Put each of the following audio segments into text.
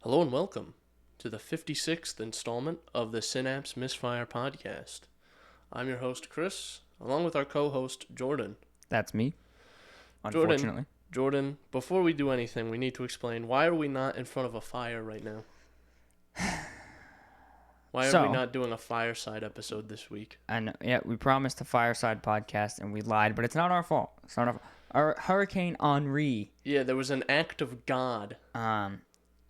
Hello and welcome to the 56th installment of the Synapse Misfire Podcast. I'm your host, Chris, along with our co-host, Jordan. That's me, unfortunately. Jordan, before we do anything, we need to explain, why are we not in front of a fire right now? Why are we not doing a fireside episode this week? I know, yeah, we promised a fireside podcast and we lied, but it's not our fault. It's not our Hurricane Henri. Yeah, there was an act of God.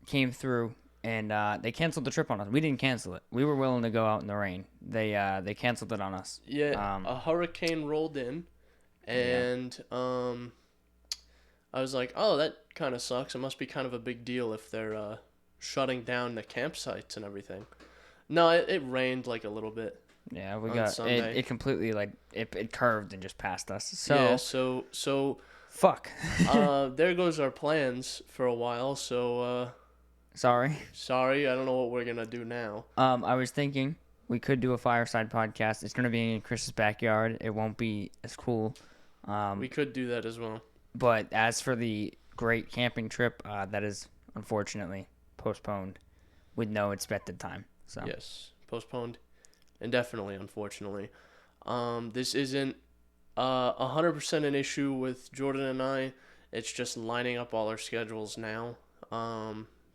Came through and they canceled the trip on us. We didn't cancel it. We were willing to go out in the rain. They canceled it on us. Yeah, a hurricane rolled in, and I was like, oh, that kind of sucks. It must be kind of a big deal if they're shutting down the campsites and everything. No, it rained like a little bit. Yeah, we got it completely like it curved and just passed us. So yeah, so fuck. There goes our plans for a while. So sorry. I don't know what we're gonna do now. I was thinking we could do a fireside podcast. It's gonna be in Chris's backyard. It won't be as cool. We could do that as well. But as for the great camping trip, that is unfortunately postponed with no expected time. So yes, postponed indefinitely, unfortunately. This isn't 100% an issue with Jordan and I. It's just lining up all our schedules now.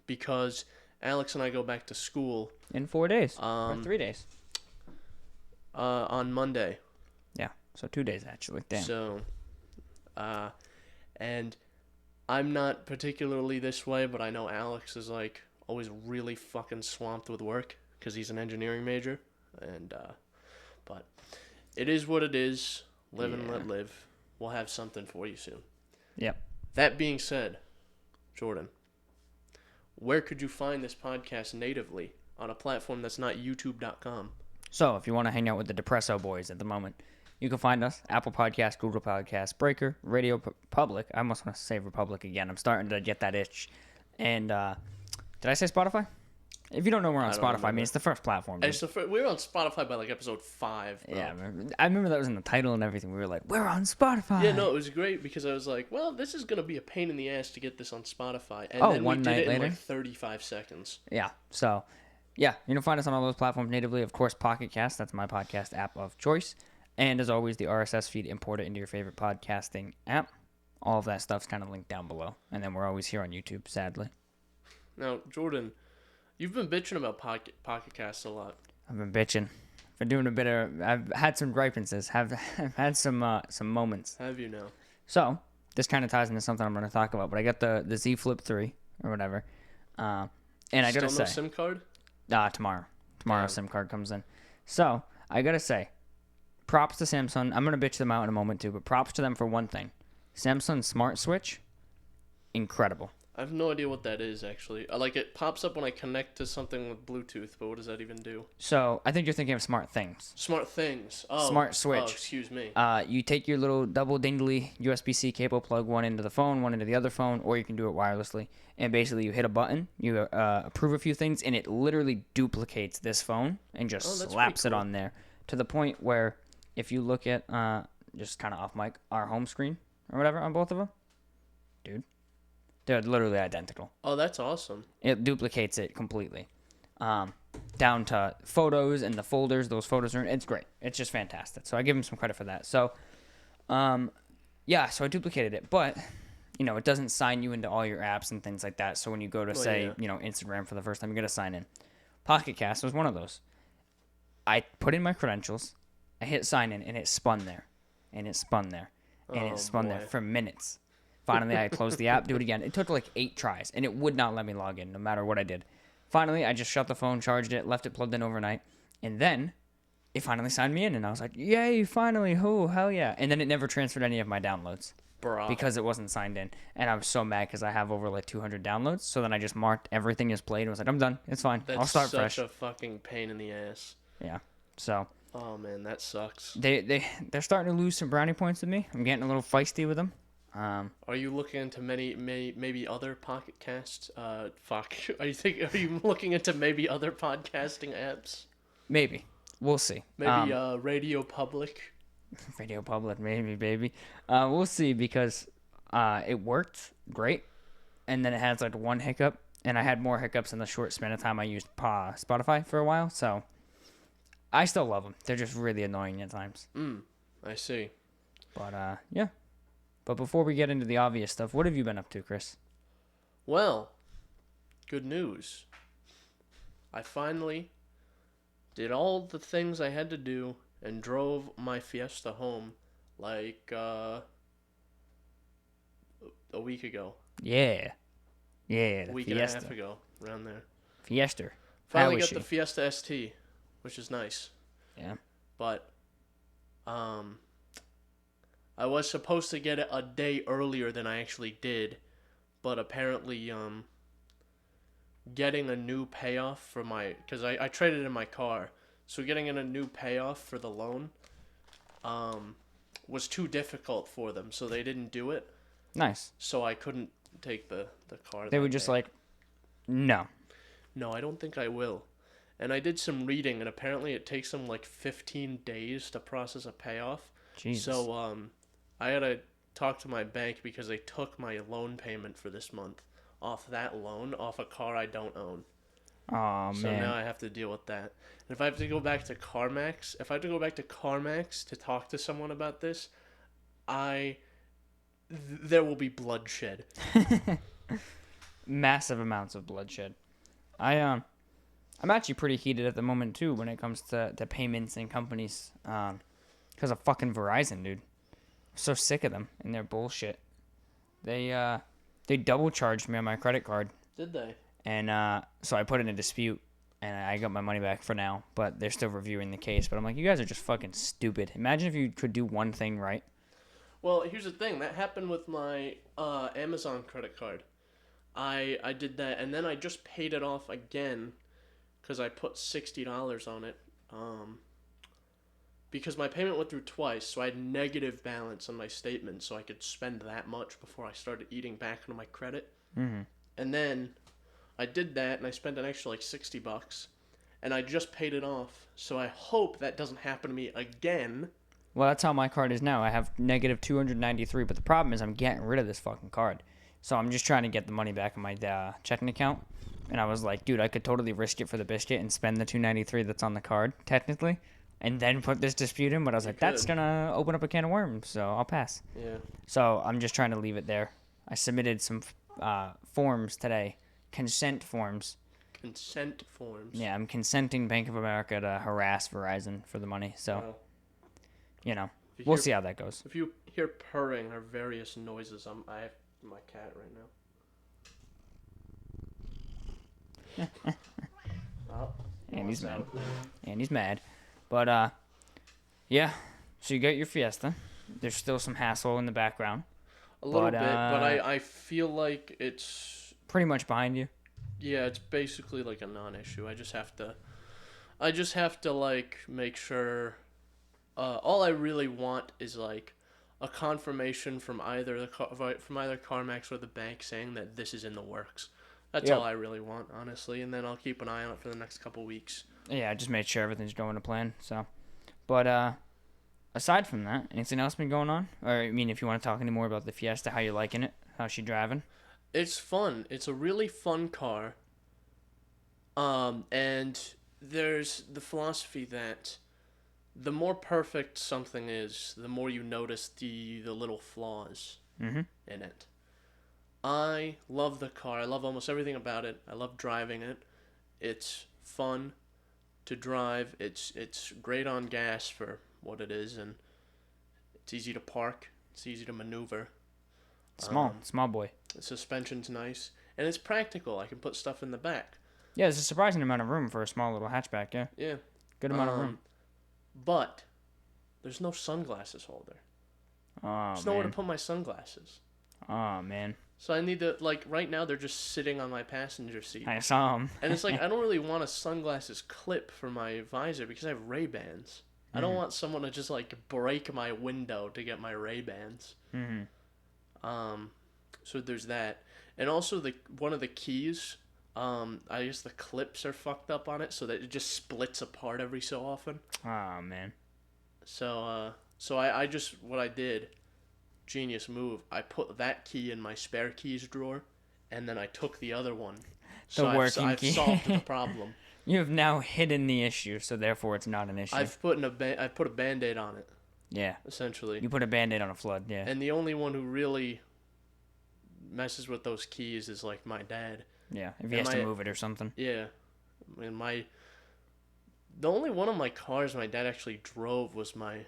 Because Alex and I go back to school in 4 days or 3 days. On Monday. Yeah, so 2 days actually. Damn. So, and I'm not particularly this way, but I know Alex is like always really fucking swamped with work because he's an engineering major, and but it is what it is. Live and let live. We'll have something for you soon. Yep. That being said, Jordan, where could you find this podcast natively on a platform that's not youtube.com? So if you want to hang out with the Depresso boys at the moment, you can find us Apple Podcasts, Google Podcasts, Breaker, Radio Public. I almost want to say Republic again. I'm starting to get that itch. And did I say Spotify? If you don't know we're on Spotify, I mean, it's the first platform. We were on Spotify by like episode 5. Bro. Yeah, I remember that was in the title and everything. We were like, we're on Spotify. Yeah, no, it was great because I was like, well, this is going to be a pain in the ass to get this on Spotify. And then we did it in like 35 seconds. Yeah, so, yeah, you can find us on all those platforms natively. Of course, Pocket Cast, that's my podcast app of choice. And as always, the RSS feed, import it into your favorite podcasting app. All of that stuff's kind of linked down below. And then we're always here on YouTube, sadly. Now, Jordan, you've been bitching about Pocket Casts a lot. I've been bitching. Been doing a bit of. I've had some gripances. I've had some moments. Have you now? So this kind of ties into something I'm going to talk about. But I got the ZFlip 3 or whatever, and I gotta say, SIM card. Tomorrow SIM card comes in. So I gotta say, props to Samsung. I'm gonna bitch them out in a moment too, but props to them for one thing. Samsung Smart Switch, incredible. I have no idea what that is, actually. Like, it pops up when I connect to something with Bluetooth, but what does that even do? So, I think you're thinking of Smart Things. Smart Things. Oh. Smart Switch. Oh, excuse me. You take your little double dingly USB-C cable, plug one into the phone, one into the other phone, or you can do it wirelessly. And basically, you hit a button, you approve a few things, and it literally duplicates this phone and just slaps it on there. To the point where, if you look at, just kind of off mic, our home screen or whatever on both of them, dude. They're literally identical. Oh, that's awesome. It duplicates it completely. Down to photos and the folders. Those photos are... It's great. It's just fantastic. So I give them some credit for that. So, yeah, so I duplicated it. But, you know, it doesn't sign you into all your apps and things like that. So when you go to, you know, Instagram for the first time, you're going to sign in. Pocket Cast was one of those. I put in my credentials. I hit sign in, and it spun there. And it spun there. And it spun there for minutes. Finally, I closed the app, do it again. It took like 8 tries, and it would not let me log in, no matter what I did. Finally, I just shut the phone, charged it, left it plugged in overnight, and then it finally signed me in, and I was like, yay, finally, oh, hell yeah. And then it never transferred any of my downloads. Bruh. Because it wasn't signed in. And I was so mad because I have over like 200 downloads, so then I just marked everything as played and was like, I'm done, it's fine, I'll start fresh. That's such a fucking pain in the ass. Yeah, so... Oh, man, that sucks. They're starting to lose some brownie points with me. I'm getting a little feisty with them. Are you looking into maybe other Pocket Casts? Are you looking into maybe other podcasting apps? Maybe. We'll see. Maybe Radio Public. Radio Public, maybe, baby. We'll see because it worked great, and then it has like one hiccup, and I had more hiccups in the short span of time I used Spotify for a while. So I still love them. They're just really annoying at times. I see. But yeah. But before we get into the obvious stuff, what have you been up to, Chris? Well, good news. I finally did all the things I had to do and drove my Fiesta home like a week ago. Yeah. Yeah, A the week Fiesta. and a half ago, around there. Fiesta. Finally How is got the she? Fiesta ST, which is nice. Yeah. But I was supposed to get it a day earlier than I actually did, but apparently getting a new payoff for my, because I traded in my car, so getting in a new payoff for the loan was too difficult for them, so they didn't do it. Nice. So I couldn't take the car. They were just like, no. No, I don't think I will. And I did some reading, and apparently it takes them like 15 days to process a payoff. Jesus. So I had to talk to my bank because they took my loan payment for this month off that loan, off a car I don't own. Oh, So man. now I have to deal with that. And if I have to go back to CarMax, to talk to someone about this, there will be bloodshed. Massive amounts of bloodshed. I'm actually pretty heated at the moment too when it comes to payments and companies, because of fucking Verizon, dude. I'm so sick of them and their bullshit. They double charged me on my credit card, Did they? and so I put in a dispute, and I got my money back for now. But they're still reviewing the case. But I'm like, you guys are just fucking stupid. Imagine if you could do one thing right. Well, here's the thing. That happened with my Amazon credit card. I did that, and then I just paid it off again because I put $60 on it. Because my payment went through twice, so I had negative balance on my statement, so I could spend that much before I started eating back into my credit. Mm-hmm. And then I did that, and I spent an extra like $60, and I just paid it off. So I hope that doesn't happen to me again. Well, that's how my card is now. I have negative 293, but the problem is I'm getting rid of this fucking card. So I'm just trying to get the money back in my checking account. And I was like, dude, I could totally risk it for the biscuit and spend the 293 that's on the card, technically, and then put this dispute in. But I was like, that's going to open up a can of worms, so I'll pass. Yeah. So I'm just trying to leave it there. I submitted some forms today, consent forms. Consent forms. Yeah, I'm consenting Bank of America to harass Verizon for the money. So, you know, we'll see how that goes. If you hear purring or various noises, I have my cat right now. Oh, And he's mad. And he's mad. But, yeah. So you got your Fiesta. There's still some hassle in the background. A little bit, but I feel like it's pretty much behind you. Yeah, it's basically like a non-issue. I just have to like make sure. All I really want is like a confirmation from either CarMax or the bank saying that this is in the works. That's all I really want, honestly, and then I'll keep an eye on it for the next couple weeks. Yeah, I just made sure everything's going to plan. So, but aside from that, anything else been going on? Or I mean, if you want to talk any more about the Fiesta, how you liking it? How's she driving? It's fun. It's a really fun car. And there's the philosophy that the more perfect something is, the more you notice the little flaws in it. I love the car. I love almost everything about it. I love driving it. It's fun to drive. It's great on gas for what it is, and it's easy to park. It's easy to maneuver. Small boy. The suspension's nice, and it's practical. I can put stuff in the back. Yeah, there's a surprising amount of room for a small little hatchback, yeah. Yeah. Good amount of room. But there's no sunglasses holder. Oh, There's nowhere to put my sunglasses. Oh, man. So I need to, like, right now they're just sitting on my passenger seat. I saw them. And it's like, I don't really want a sunglasses clip for my visor because I have Ray-Bans. I don't want someone to just, like, break my window to get my Ray-Bans. So there's that. And also, one of the keys, I guess the clips are fucked up on it so that it just splits apart every so often. Oh, man. So I just, what I did, genius move, I put that key in my spare keys drawer, and then I took the other one So working I've key. solved the problem. You have now hidden the issue, so therefore it's not an issue. I've put a Band-Aid on it, Yeah. essentially. You put a Band-Aid on a flood, yeah. And the only one who really messes with those keys is like my dad. Yeah, if he has to move it or something. Yeah. And the only one of my cars my dad actually drove was my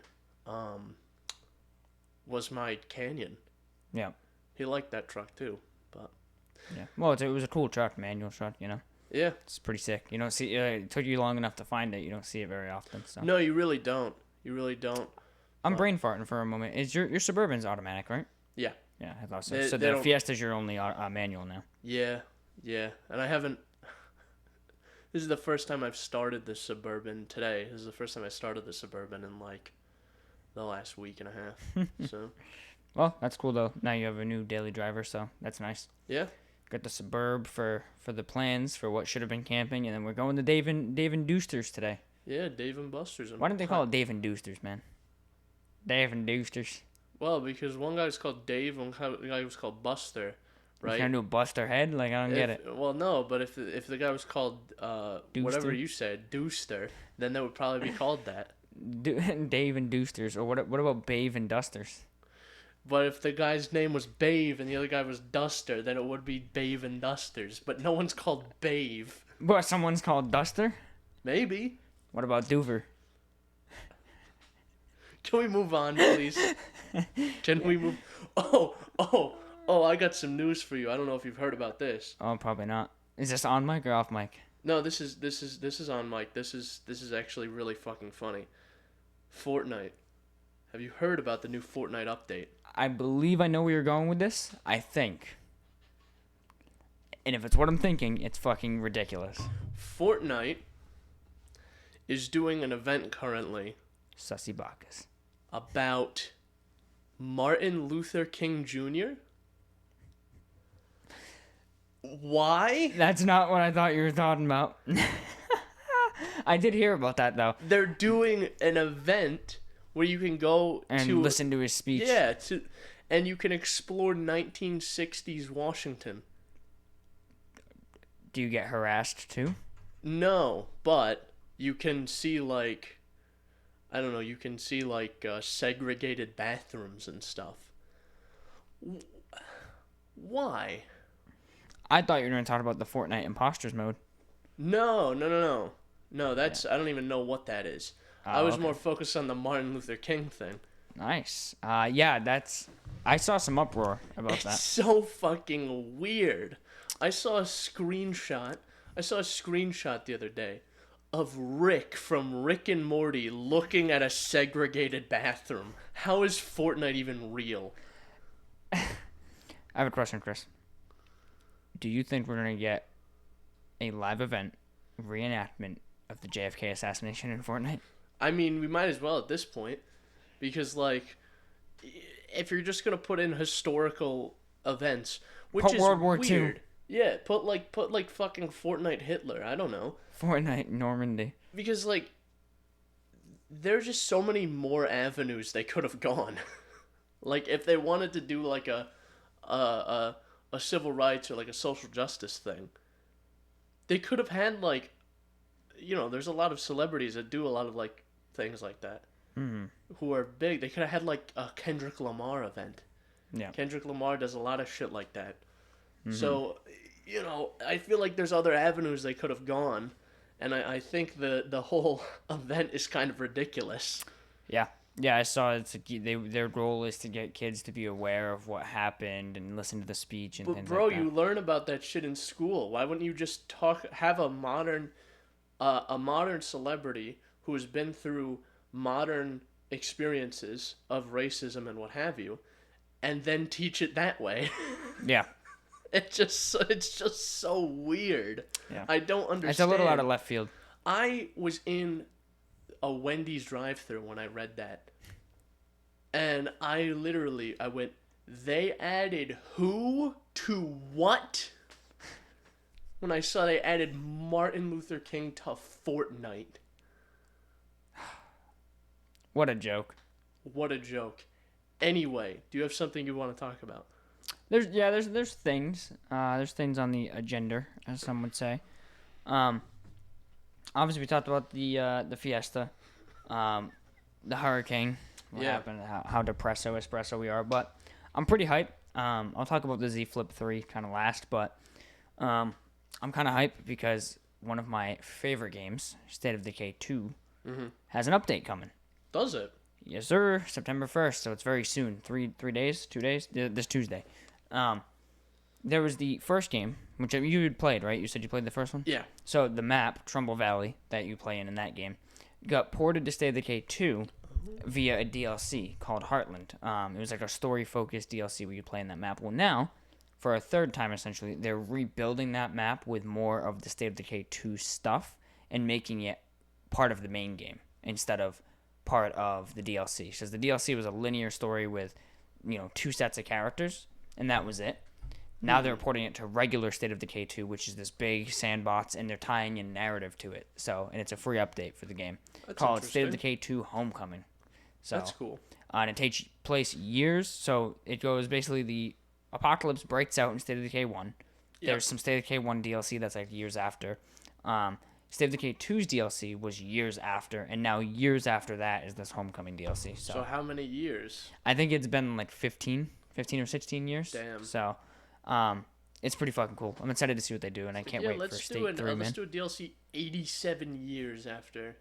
Canyon. Yeah. He liked that truck too, but yeah. Well, it was a cool truck, manual truck, you know. Yeah. It's pretty sick. You don't see it took you long enough to find it. You don't see it very often. So. No, you really don't. You really don't. I'm brain farting for a moment. Is your Suburban's automatic, right? Yeah. Yeah, I thought so. So the Fiesta's your only manual now. Yeah. Yeah. And I haven't. This is the first time I've started the Suburban today. This is the first time I started the Suburban in like the last week and a half. So. Well, that's cool though. Now you have a new daily driver, so that's nice. Yeah. Got the Suburb for the plans for what should have been camping, and then we're going to Dave and Dooster's today. Yeah, Dave and Buster's. Why didn't they call it Dave and Dooster's, man? Dave and Dooster's. Well, because one guy was called Dave, one guy was called Buster, right? You trying to do a Buster head? Like, I don't get it. Well, no, but if the guy was called whatever you said, Dooster, then that would probably be called that. Dave and Dooster's, or what about Bave and Dusters? But if the guy's name was Bave and the other guy was Duster, then it would be Bave and Dusters. But no one's called Bave. What, someone's called Duster? Maybe. What about Doover? Can we move on, please? Can we move? Oh, I got some news for you. I don't know if you've heard about this. Oh, probably not. Is this on mic or off mic? No, this is on mic. This is actually really fucking funny. Fortnite. Have you heard about the new Fortnite update? I believe I know where you're going with this. I think. And if it's what I'm thinking, it's fucking ridiculous. Fortnite is doing an event currently. Sussy Bacchus. About Martin Luther King Jr. Why? That's not what I thought you were talking about. I did hear about that, though. They're doing an event where you can go and listen to his speech. Yeah, and you can explore 1960s Washington. Do you get harassed too? No, but you can see segregated bathrooms and stuff. Why? I thought you were going to talk about the Fortnite imposters mode. No, that's I don't even know what that is. I was more focused on the Martin Luther King thing. Nice. Yeah, I saw some uproar about that. It's so fucking weird. I saw a screenshot the other day of Rick from Rick and Morty looking at a segregated bathroom. How is Fortnite even real? I have a question, Chris. Do you think we're going to get a live event reenactment of the JFK assassination in Fortnite? I mean, we might as well at this point, because if you're just gonna put in historical events, which is World War weird. II. Yeah, put fucking Fortnite Hitler. I don't know. Fortnite Normandy. Because there's just so many more avenues they could have gone. If they wanted to do a civil rights or a social justice thing, they could have had there's a lot of celebrities that do a lot of things like that. Mm-hmm. Who are big. They could have had a Kendrick Lamar event. Yeah. Kendrick Lamar does a lot of shit like that. Mm-hmm. So, I feel like there's other avenues they could have gone, and I think the whole event is kind of ridiculous. Yeah. Yeah, I saw their goal is to get kids to be aware of what happened and listen to the speech and things like that. You learn about that shit in school. Why wouldn't you just have a modern celebrity who has been through modern experiences of racism and what have you, and then teach it that way? Yeah. It's just so weird. Yeah. I don't understand. It's a little out of left field. I was in a Wendy's drive-thru when I read that, and I went, they added who to what? When I saw they added Martin Luther King to Fortnite. What a joke. What a joke. Anyway, do you have something you want to talk about? There's things. There's things on the agenda, as some would say. Obviously we talked about the Fiesta, the hurricane, what happened, how depresso espresso we are, but I'm pretty hyped. I'll talk about the ZFlip 3 kind of last, but I'm kind of hyped because one of my favorite games, State of Decay 2, has an update coming. Does it? Yes, sir. September 1st, so it's very soon. 3 days, 2 days, this Tuesday. There was the first game, which you had played, right? You said you played the first one? Yeah. So the map, Trumbull Valley, that you play in that game, got ported to State of Decay 2 via a DLC called Heartland. It was like a story-focused DLC where you play in that map. Well, now, for a third time, essentially, they're rebuilding that map with more of the State of Decay 2 stuff and making it part of the main game instead of part of the DLC. Because the DLC was a linear story with, 2 sets of characters, and that was it. Now they're porting it to regular State of Decay 2, which is this big sandbox, and they're tying in narrative to it. And it's a free update for the game. That's called State of Decay 2 Homecoming. So, that's cool. And it takes place years. So it goes basically the apocalypse breaks out in State of Decay 1. Yep. There's some State of Decay 1 DLC that's like years after. State of Decay 2's DLC was years after, and now years after that is this Homecoming DLC. So how many years? I think it's been like 15 or 16 years. Damn. So it's pretty fucking cool. I'm excited to see what they do, and I can't wait for State 3, man. Let's do a DLC 87 years after.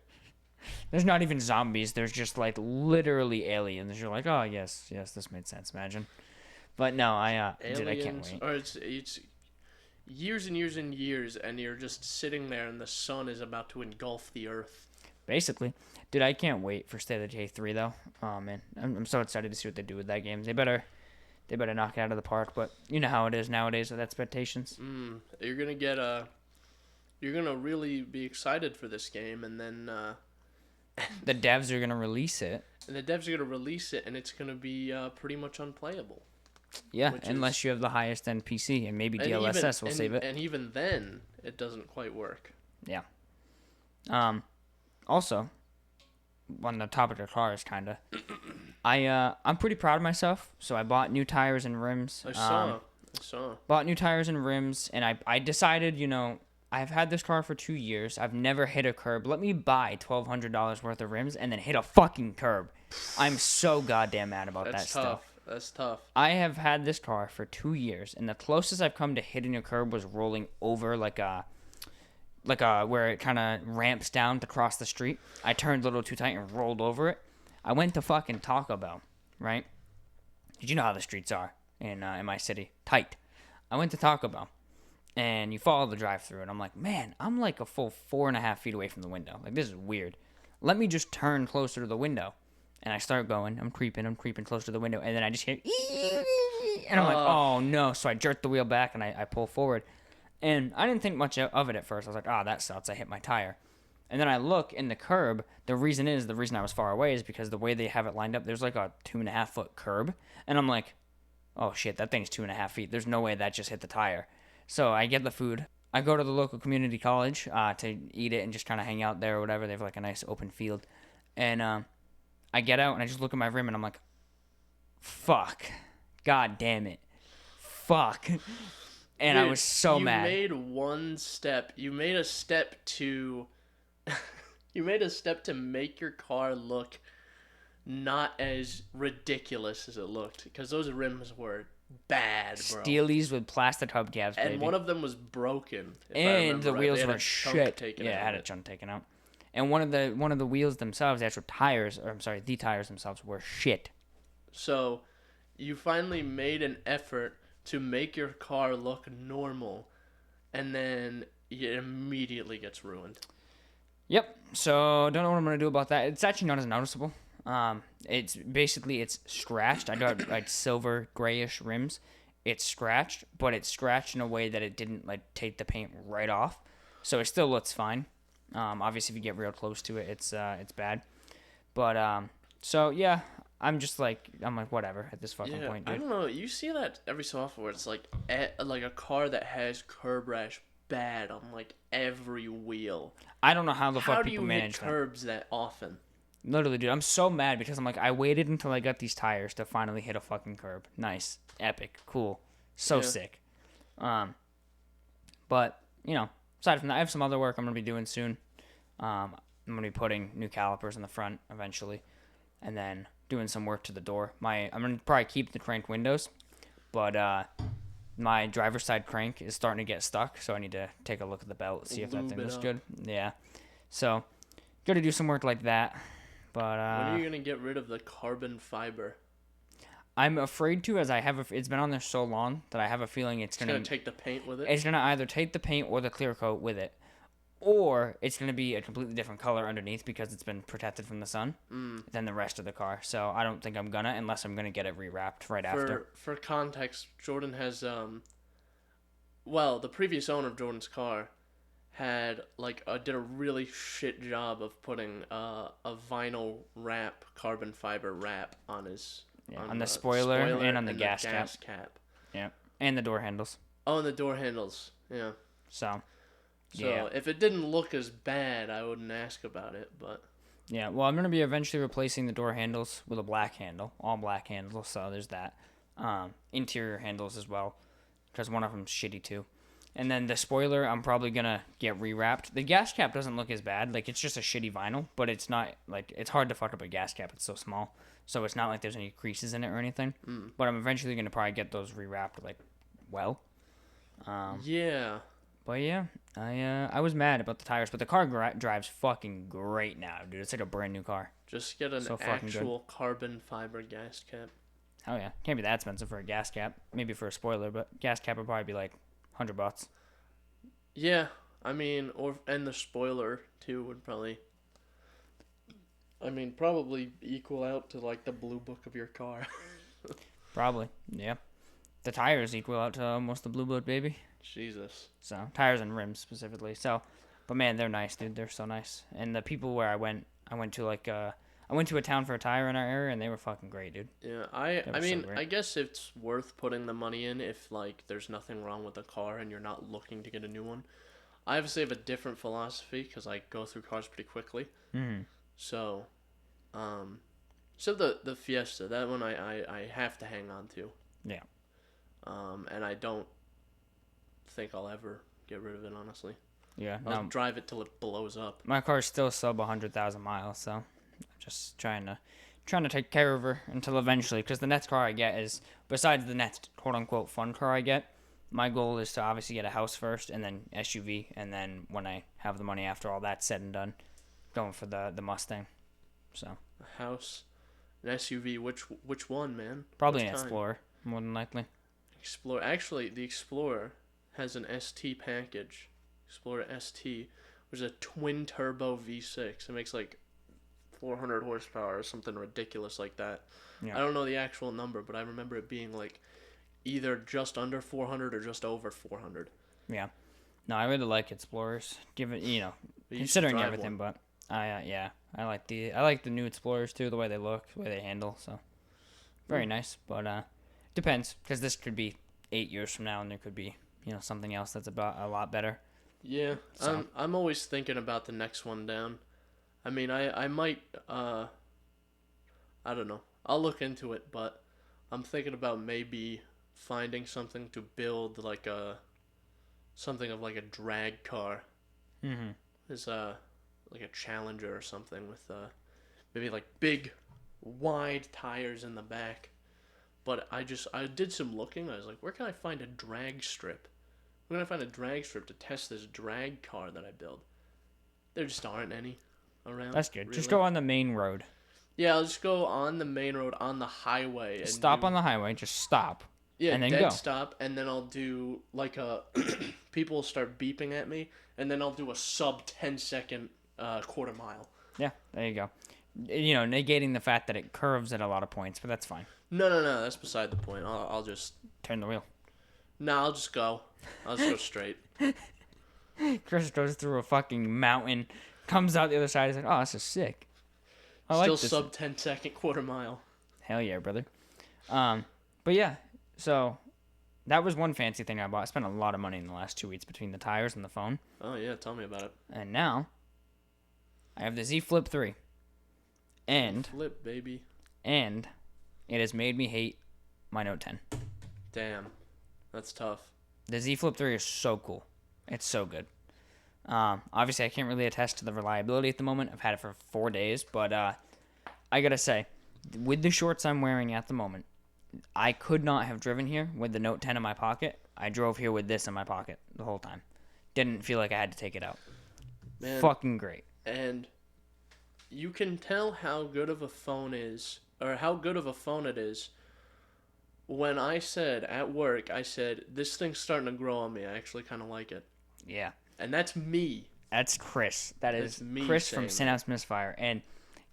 There's not even zombies. There's just like literally aliens. You're like, oh yes, this made sense. Imagine, but no, I can't wait. Or it's years and years and years, and you're just sitting there, and the sun is about to engulf the earth. Basically, dude, I can't wait for State of Decay 3 though. Oh man, I'm so excited to see what they do with that game. They better knock it out of the park. But you know how it is nowadays with expectations. You're gonna really be excited for this game, and then. The devs are going to release it. And it's going to be pretty much unplayable. Yeah, unless you have the highest end PC, and maybe DLSS will save it. And even then, it doesn't quite work. Yeah. Also, on the topic of cars, kind of, I'm pretty proud of myself. So I bought new tires and rims. I saw. Bought new tires and rims, and I decided, I've had this car for 2 years. I've never hit a curb. Let me buy $1,200 worth of rims and then hit a fucking curb. I'm so goddamn mad about that stuff. That's tough. I have had this car for 2 years, and the closest I've come to hitting a curb was rolling over like a where it kind of ramps down to cross the street. I turned a little too tight and rolled over it. I went to fucking Taco Bell, right? Did you know how the streets are in my city? Tight. I went to Taco Bell. And you follow the drive-thru, and I'm like, man, I'm like a full 4.5 feet away from the window. Like, this is weird. Let me just turn closer to the window. And I start going. I'm creeping closer to the window. And then I just hear, and I'm like, oh, no. So I jerk the wheel back, and I pull forward. And I didn't think much of it at first. I was like, that sucks. I hit my tire. And then I look in the curb. The reason I was far away is because the way they have it lined up, there's like a 2.5-foot curb. And I'm like, oh, shit, that thing's 2.5 feet. There's no way that just hit the tire. So I get the food. I go to the local community college to eat it and just kind of hang out there or whatever. They have like a nice open field. And I get out and I just look at my rim and I'm like, fuck. God damn it. Fuck. And I was so mad. You made one step. You made a step to... you made a step to make your car look not as ridiculous as it looked. Because those rims were... bad, bro. Steelies with plastic hubcaps, baby. And one of them was broken. And the wheels were shit. Yeah, it had a chunk taken out. And one of the wheels themselves, the actual tires, the tires themselves were shit. So, you finally made an effort to make your car look normal, and then it immediately gets ruined. Yep. So, don't know what I'm gonna do about that. It's actually not as noticeable. It's scratched. I got like silver grayish rims. It's scratched, but it's scratched in a way that it didn't like take the paint right off. So it still looks fine. Obviously if you get real close to it, it's bad. But so yeah, I'm like whatever at this fucking point, dude. I don't know. You see that every so often where it's like a car that has curb rash bad on like every wheel. I don't know how the fuck people manage that. How do you hit curbs that often? Literally, dude, I'm so mad because I'm like, I waited until I got these tires to finally hit a fucking curb. Nice. Epic. Cool. So Yeah. sick. But, aside from that, I have some other work I'm going to be doing soon. I'm going to be putting new calipers in the front eventually. And then doing some work to the door. I'm going to probably keep the crank windows. But my driver's side crank is starting to get stuck. So I need to take a look at the belt, see if that thing looks good. Yeah. So, got to do some work like that. But when are you going to get rid of the carbon fiber? I'm afraid to, as it's been on there so long that I have a feeling it's going to take the paint with it. It's going to either take the paint or the clear coat with it, or it's going to be a completely different color underneath because it's been protected from the sun than the rest of the car. So I don't think I'm gonna, unless I'm gonna get it rewrapped after. For context, Jordan has the previous owner of Jordan's car had did a really shit job of putting a vinyl wrap, carbon fiber wrap on his. Yeah, on the spoiler and on the gas cap. Yeah, and the door handles. Oh, and the door handles. Yeah. So yeah. If it didn't look as bad, I wouldn't ask about it, but. Yeah, well, I'm going to be eventually replacing the door handles with a black handle, all black handles, so there's that. Interior handles as well, because one of them's shitty too. And then the spoiler, I'm probably going to get rewrapped. The gas cap doesn't look as bad, it's just a shitty vinyl, but it's not, it's hard to fuck up a gas cap, it's so small. So it's not like there's any creases in it or anything. But I'm eventually going to probably get those rewrapped, well. Yeah. But yeah, I was mad about the tires, but the car drives fucking great now, dude. It's like a brand new car. Just get an actual carbon fiber gas cap. Oh yeah, can't be that expensive for a gas cap. Maybe for a spoiler, but gas cap would probably be like $100. Yeah, I mean, and the spoiler too would probably equal out to the blue book of your car. Probably, yeah. The tires equal out to almost the blue book, baby. Jesus. So tires and rims specifically. So, but man, they're nice, dude. They're so nice. And the people where I went to I went to a town for a tire in our area, and they were fucking great, dude. Yeah, I guess it's worth putting the money in if there's nothing wrong with the car and you're not looking to get a new one. I obviously have a different philosophy because I go through cars pretty quickly. Mm-hmm. So, the Fiesta, that one I have to hang on to. Yeah. And I don't think I'll ever get rid of it, honestly. Yeah. I'll drive it till it blows up. My car's still sub 100,000 miles, so I'm just trying to take care of her until eventually, because the next car I get is, besides the next quote-unquote fun car I get, my goal is to obviously get a house first, and then SUV, and then when I have the money after all that's said and done, going for the Mustang. So. A house, an SUV, which one, man? Probably an Explorer, more than likely. Explorer. Actually, the Explorer has an ST package. Explorer ST, which is a twin turbo V6. It makes 400 horsepower or something ridiculous like that. Yeah. I don't know the actual number, but I remember it being either just under 400 or just over 400. Yeah. No, I really like Explorers. Given considering everything, one. But I like the new Explorers too, the way they look, the way they handle. So very nice, but depends, because this could be 8 years from now, and there could be something else that's about a lot better. Yeah, so. I'm always thinking about the next one down. I mean, I might I don't know. I'll look into it, but I'm thinking about maybe finding something to build something of a drag car. Mm-hmm. Is a Challenger or something with maybe big wide tires in the back. But I did some looking. I was like, where can I find a drag strip? Where can I find a drag strip to test this drag car that I build? There just aren't any around. That's good. Really. Just go on the main road. Yeah, I'll just go on the main road on the highway. And stop on the highway. Just stop. Yeah, and then dead go. Stop, and then I'll do people start beeping at me, and then I'll do a sub 10-second quarter mile. Yeah, there you go. Negating the fact that it curves at a lot of points, but that's fine. No, that's beside the point. I'll just turn the wheel. No, I'll just go. I'll just go straight. Chris goes through a fucking mountain, comes out the other side, he's like, oh, this is sick. I Still like this. sub 10-second quarter mile. Hell yeah, brother. But yeah, so that was one fancy thing I bought. I spent a lot of money in the last 2 weeks between the tires and the phone. Oh yeah, tell me about it. And now I have the ZFlip 3. And Flip, baby. And it has made me hate my Note 10. Damn. That's tough. The ZFlip 3 is so cool. It's so good. Obviously, I can't really attest to the reliability at the moment. I've had it for 4 days, but I gotta say, with the shorts I'm wearing at the moment, I could not have driven here with the Note 10 in my pocket. I drove here with this in my pocket the whole time. Didn't feel like I had to take it out. Man, fucking great. And you can tell how good of a phone is, or how good of a phone it is, when I said at work, I said, this thing's starting to grow on me. I actually kind of like it. Yeah. And that's me. That's Chris. That's me, Chris from Synapse Misfire. And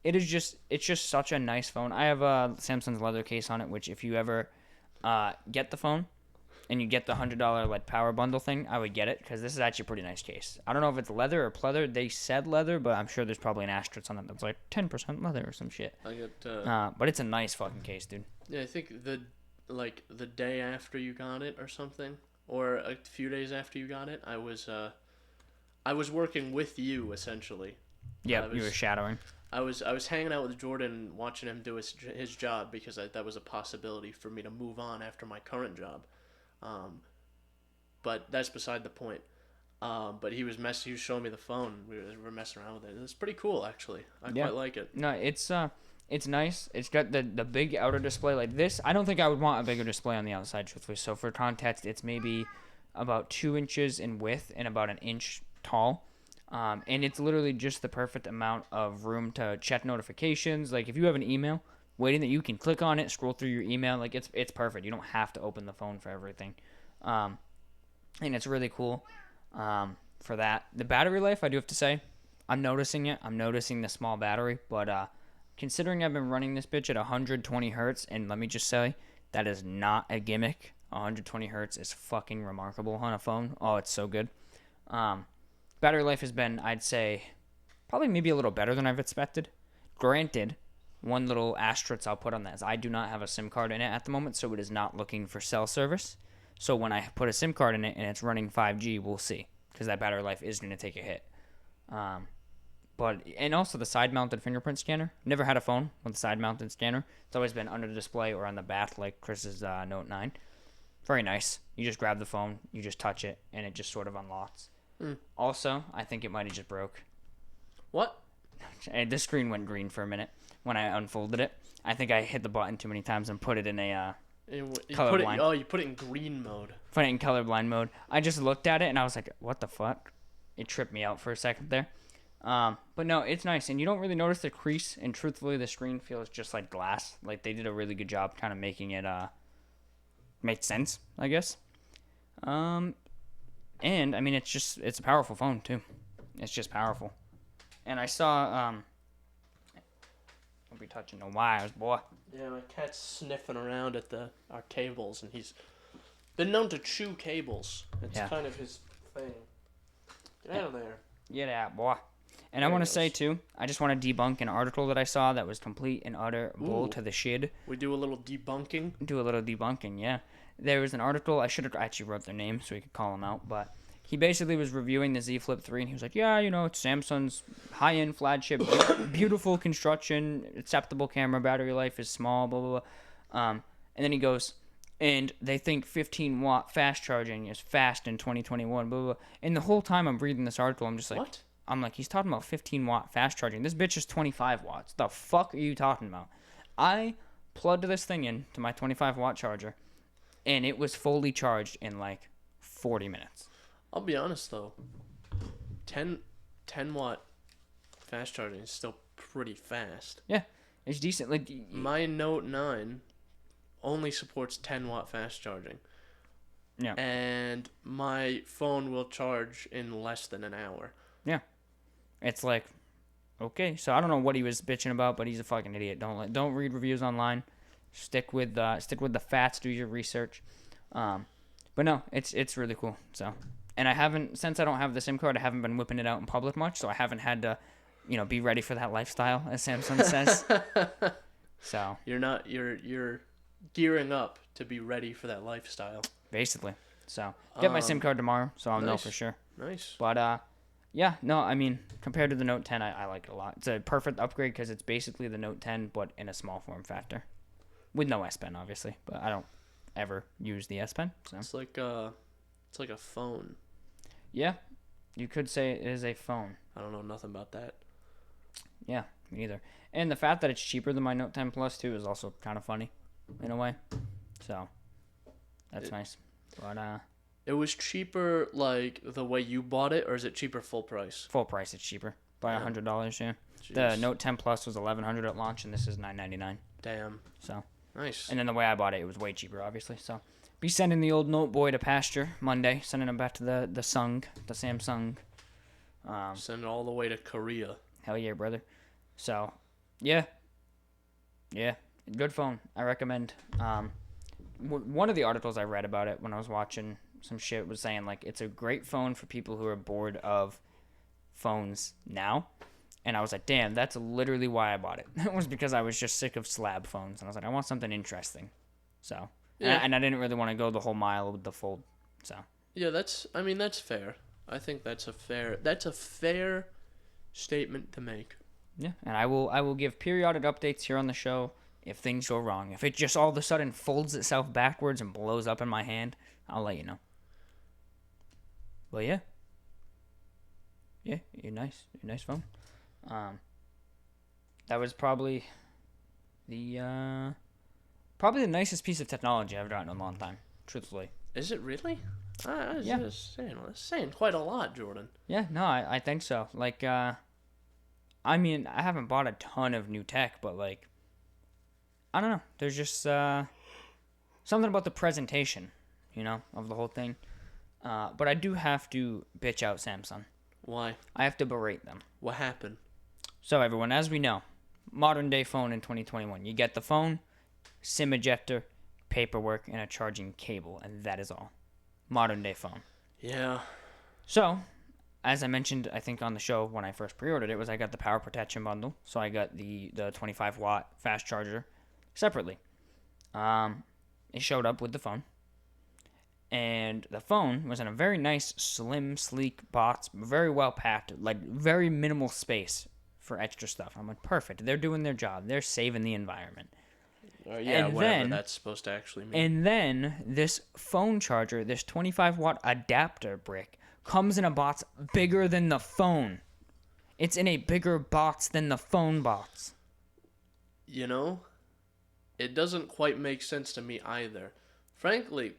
it's just such a nice phone. I have a Samsung's leather case on it, which if you ever get the phone and you get the $100 like power bundle thing, I would get it because this is actually a pretty nice case. I don't know if it's leather or pleather. They said leather, but I'm sure there's probably an asterisk on it that's like 10% leather or some shit. But it's a nice fucking case, dude. Yeah, I think the day after you got it or something, or a few days after you got it, I was working with you essentially. Yeah, you were shadowing. I was hanging out with Jordan, watching him do his job because that was a possibility for me to move on after my current job. But that's beside the point. But he was showing me the phone. We were messing around with it. It's pretty cool, actually. I quite like it. No, it's nice. It's got the big outer display like this. I don't think I would want a bigger display on the outside, truthfully. So for context, it's maybe about 2 inches in width and about an inch tall. And it's literally just the perfect amount of room to check notifications. Like if you have an email waiting that you can click on it, scroll through your email, like it's perfect. You don't have to open the phone for everything. And it's really cool for that. The battery life, I do have to say, I'm noticing it. I'm noticing the small battery, but considering I've been running this bitch at 120 hertz, and let me just say, that is not a gimmick. 120 hertz is fucking remarkable on a phone. Oh, it's so good. Battery life has been, I'd say, probably maybe a little better than I've expected. Granted, one little asterisk I'll put on that is I do not have a SIM card in it at the moment, so it is not looking for cell service. So when I put a SIM card in it and it's running 5G, we'll see, because that battery life is going to take a hit. And also the side-mounted fingerprint scanner. Never had a phone with a side-mounted scanner. It's always been under the display or on the back, like Chris's Note 9. Very nice. You just grab the phone, you just touch it, and it just sort of unlocks. Also, I think it might have just broke. What? The screen went green for a minute when I unfolded it. I think I hit the button too many times and put it in a colorblind. You put it in green mode. Put it in colorblind mode. I just looked at it and I was like, what the fuck? It tripped me out for a second there. But no, it's nice. And you don't really notice the crease. And truthfully, the screen feels just like glass. Like they did a really good job kind of making it make sense, I guess. And, I mean, it's a powerful phone, too. It's just powerful. And I saw, don't be touching no wires, boy. Yeah, my cat's sniffing around at our cables, and he's been known to chew cables. It's kind of his thing. Get out of there. Get out, boy. And I want to say, too, I just want to debunk an article that I saw that was complete and utter bull to the shid. We do a little debunking? Do a little debunking, yeah. There was an article, I should have actually wrote their name so we could call them out, but he basically was reviewing the ZFlip 3, and he was like, yeah, it's Samsung's high-end flagship, beautiful construction, acceptable camera, battery life is small, blah, blah, blah. And then he goes, and they think 15-watt fast charging is fast in 2021, blah, blah, blah. And the whole time I'm reading this article, I'm just like, what? I'm like, he's talking about 15-watt fast charging. This bitch is 25 watts. The fuck are you talking about? I plugged this thing in to my 25-watt charger, and it was fully charged in like 40 minutes. I'll be honest though, 10 watt fast charging is still pretty fast. Yeah, it's decent. Like my Note 9 only supports 10 watt fast charging. Yeah. And my phone will charge in less than an hour. Yeah. It's like, okay, so I don't know what he was bitching about, but he's a fucking idiot. Don't read reviews online. Stick with the facts. Do your research. But no, it's really cool. So, and since I don't have the SIM card, I haven't been whipping it out in public much, so I haven't had to, be ready for that lifestyle, as Samsung says. So you're gearing up to be ready for that lifestyle. Basically. So get my SIM card tomorrow, so I'll know for sure. Nice. But yeah, no, I mean, compared to the Note 10, I like it a lot. It's a perfect upgrade because it's basically the Note 10, but in a small form factor. With no S Pen, obviously, but I don't ever use the S Pen. So It's like a phone. yeah, you could say it is a phone. I don't know nothing about that. Yeah, me neither. And the fact that it's cheaper than my Note 10 Plus too is also kind of funny, in a way. So that's nice. But It was cheaper like the way you bought it, or is it cheaper full price? full price, it's cheaper by $100. Yeah. Jeez. The Note 10 Plus was $1,100 at launch, and this is $999. Damn. So Nice. and then the way I bought it, it was way cheaper, obviously. So be sending the old Note boy to pasture Monday, sending him back to the Samsung. Send it all the way to Korea. Hell yeah, brother. So, yeah, good phone. I recommend. One of the articles I read about it when I was watching some shit was saying like it's a great phone for people who are bored of phones now, and I was like, damn, that's literally why I bought it. It was because I was just sick of slab phones, and I was like, I want something interesting. So, Yeah. and I didn't really want to go the whole mile with the Fold. So, Yeah, that's fair. I think that's a fair statement to make. yeah, and I will give periodic updates here on the show if things go wrong. If it just all of a sudden folds itself backwards and blows up in my hand, I'll let you know. But yeah, you're nice phone. That was probably the nicest piece of technology I've gotten in a long time, truthfully. Is it really? I was Yeah. just saying quite a lot, Jordan. Yeah, no, I think so. Like, I mean, I haven't bought a ton of new tech, but like, I don't know. There's just something about the presentation, of the whole thing. But I do have to bitch out Samsung. Why? I have to berate them. What happened? So everyone, as we know, modern day phone in 2021, you get the phone, SIM ejector, paperwork, and a charging cable, and that is all. Modern day phone. Yeah. So, as I mentioned, I think on the show when I first pre-ordered it, I got the power protection bundle. So I got the 25 watt fast charger separately. It showed up with the phone. And the phone was in a very nice, slim, sleek box, very well packed, like very minimal space for extra stuff. I'm like, perfect. They're doing their job. They're saving the environment. Yeah, And whatever then- that's supposed to actually mean. And then this phone charger, this 25 watt adapter brick, comes in a box bigger than the phone. It's in a bigger box than the phone box. It doesn't quite make sense to me either. Frankly,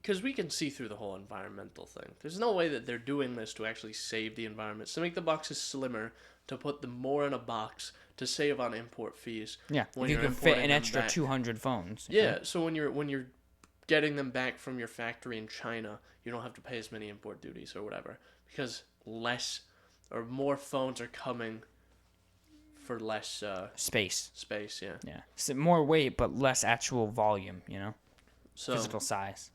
because we can see through the whole environmental thing. There's no way that they're doing this to actually save the environment. To make the boxes slimmer, to put them more in a box, to save on import fees. Yeah, when you you're can fit importing an them extra back. 200 phones. Yeah, so when you're getting them back from your factory in China, you don't have to pay as many import duties or whatever, because less or more phones are coming for less Space. space. Yeah. Yeah. So more weight, but less actual volume, So, physical size.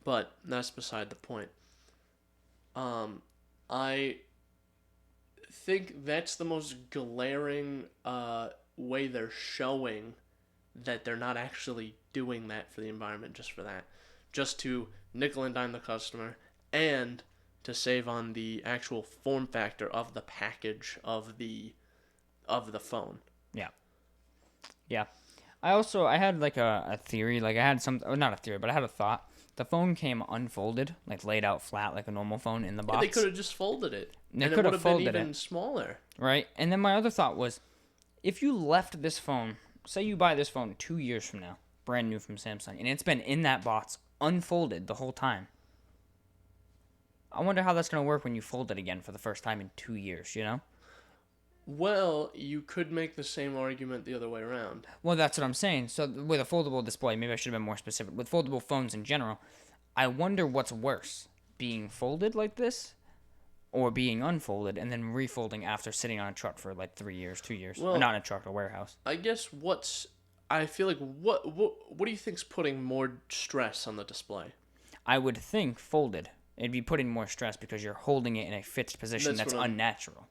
but that's beside the point. I think that's the most glaring way they're showing that they're not actually doing that for the environment just for that. Just to nickel and dime the customer and to save on the actual form factor of the package of the phone. Yeah. I had like a theory, like I had not a theory, but I had a thought. The phone came unfolded, like laid out flat like a normal phone in the box. Yeah, they could have just folded it. They and it could would have have been folded even it. smaller. Right? And then my other thought was, if you left this phone, say you buy this phone 2 years from now, brand new from Samsung, and it's been in that box unfolded the whole time. I wonder how that's going to work when you fold it again for the first time in 2 years, Well, you could make the same argument the other way around. Well, that's what I'm saying. So with a foldable display, maybe I should have been more specific. With foldable phones in general, I wonder what's worse, being folded like this or being unfolded and then refolding after sitting on a truck for like 3 years, 2 years. Well, not in a truck, a warehouse. I guess I feel like what do you think's putting more stress on the display? I would think folded. It'd be putting more stress because you're holding it in a fixed position that's unnatural.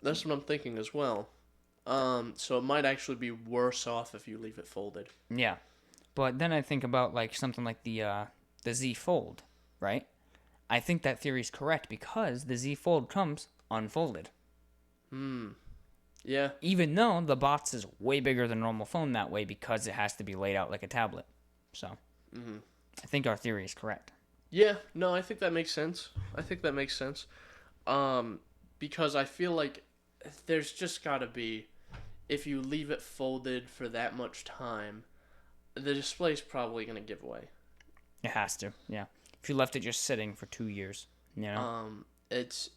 That's what I'm thinking as well. So it might actually be worse off if you leave it folded. Yeah. But then I think about like something like the Z Fold, right? I think that theory is correct because the Z Fold comes unfolded. Yeah. Even though the box is way bigger than a normal phone that way because it has to be laid out like a tablet. So, I think our theory is correct. Yeah, no, I think that makes sense. Because I feel like there's just gotta be, if you leave it folded for that much time, the display's probably gonna give way. It has to, yeah. If you left it just sitting for 2 years, you know?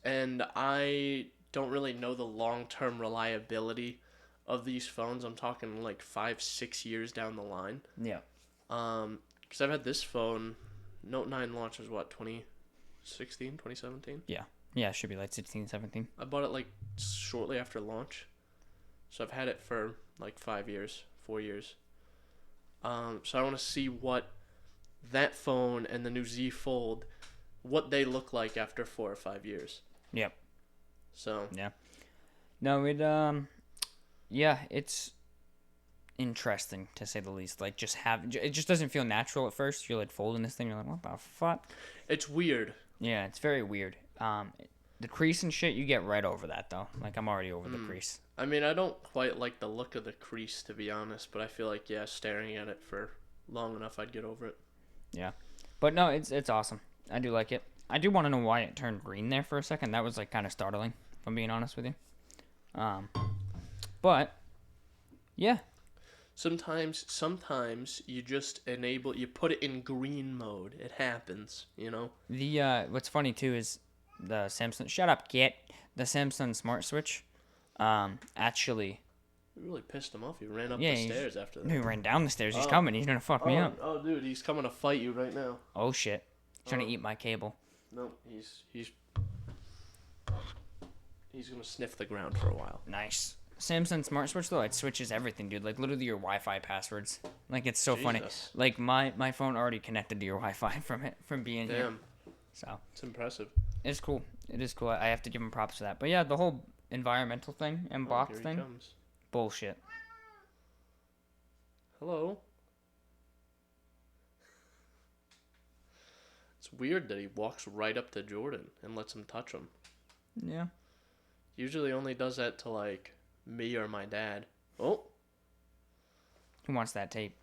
And I don't really know the long-term reliability of these phones. I'm talking like 5-6 years down the line. Yeah. Because I've had this phone. Note 9 launch was what, 2016, 2017? Yeah. Yeah, it should be like 16, 17. I bought it like shortly after launch. So I've had it for like 5 years, 4 years. So I want to see what that phone and the new Z Fold, what they look like after 4 or 5 years. Yep. So. Yeah. No, yeah, it's interesting to say the least. Like, it just doesn't feel natural at first. You're like folding this thing, you're like, what the fuck? It's weird. Yeah, it's very weird. The crease and shit, you get right over that though. Like, I'm already over the crease. I mean, I don't quite like the look of the crease, to be honest, but I feel like, yeah, staring at it for long enough, I'd get over it. Yeah. But no, it's awesome. I do like it. I do want to know why it turned green there for a second. That was like kind of startling, if I'm being honest with you. But yeah. Sometimes you just you put it in green mode. It happens, you know? What's funny too is the Samsung, shut up, Kit. The Samsung Smart Switch, actually. You really pissed him off. He ran up the stairs after that. No, he ran down the stairs. He's coming. He's gonna fuck me up. Oh, dude, he's coming to fight you right now. Oh shit. He's trying to eat my cable. No, he's gonna sniff the ground for a while. Nice. Samsung Smart Switch though, it switches everything, dude. Like literally your Wi-Fi passwords. Like it's so funny. Like my phone already connected to your Wi-Fi from being here. So it's impressive. It's cool. It is cool. I have to give him props for that. But yeah, the whole environmental thing and box thing, bullshit. Hello. It's weird that he walks right up to Jordan and lets him touch him. Yeah. Usually only does that to like me or my dad. Oh. Who wants that tape?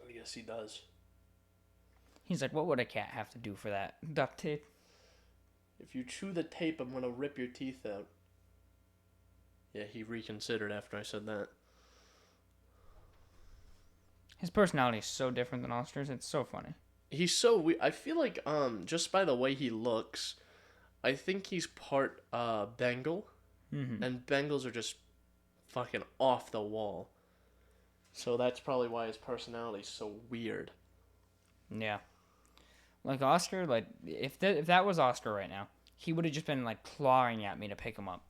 I guess he does. He's like, what would a cat have to do for that? Duct tape. If you chew the tape, I'm gonna rip your teeth out. Yeah, he reconsidered after I said that. His personality is so different than Oscar's. It's so funny. He's so weird. I feel like just by the way he looks, I think he's part Bengal, and Bengals are just fucking off the wall. So that's probably why his personality is so weird. Yeah. Like Oscar, like if that was Oscar right now, he would have just been like clawing at me to pick him up,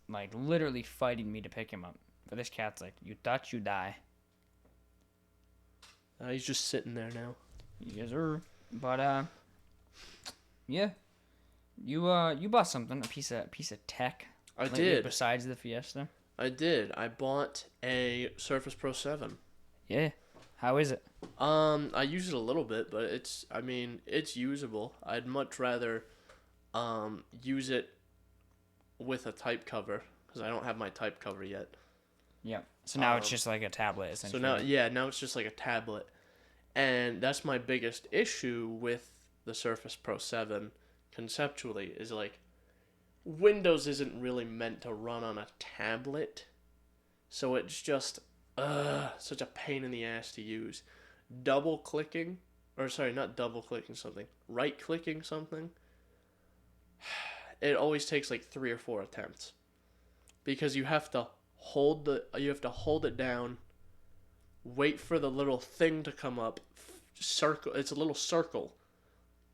like literally fighting me to pick him up. But this cat's like, you touch, you die. He's just sitting there now. Yes, sir. But yeah, you bought something, a piece of tech. I did. Besides the Fiesta. I did. I bought a Surface Pro 7. Yeah. How is it? I use it a little bit, but it's usable. I'd much rather use it with a type cover because I don't have my type cover yet. Yeah. So now it's just like a tablet essentially. So now it's just like a tablet. And that's my biggest issue with the Surface Pro 7 conceptually is like Windows isn't really meant to run on a tablet. So it's just such a pain in the ass to use. Right-clicking something. It always takes like 3 or 4 attempts. Because you have to hold it down, wait for the little thing to come up, circle. It's a little circle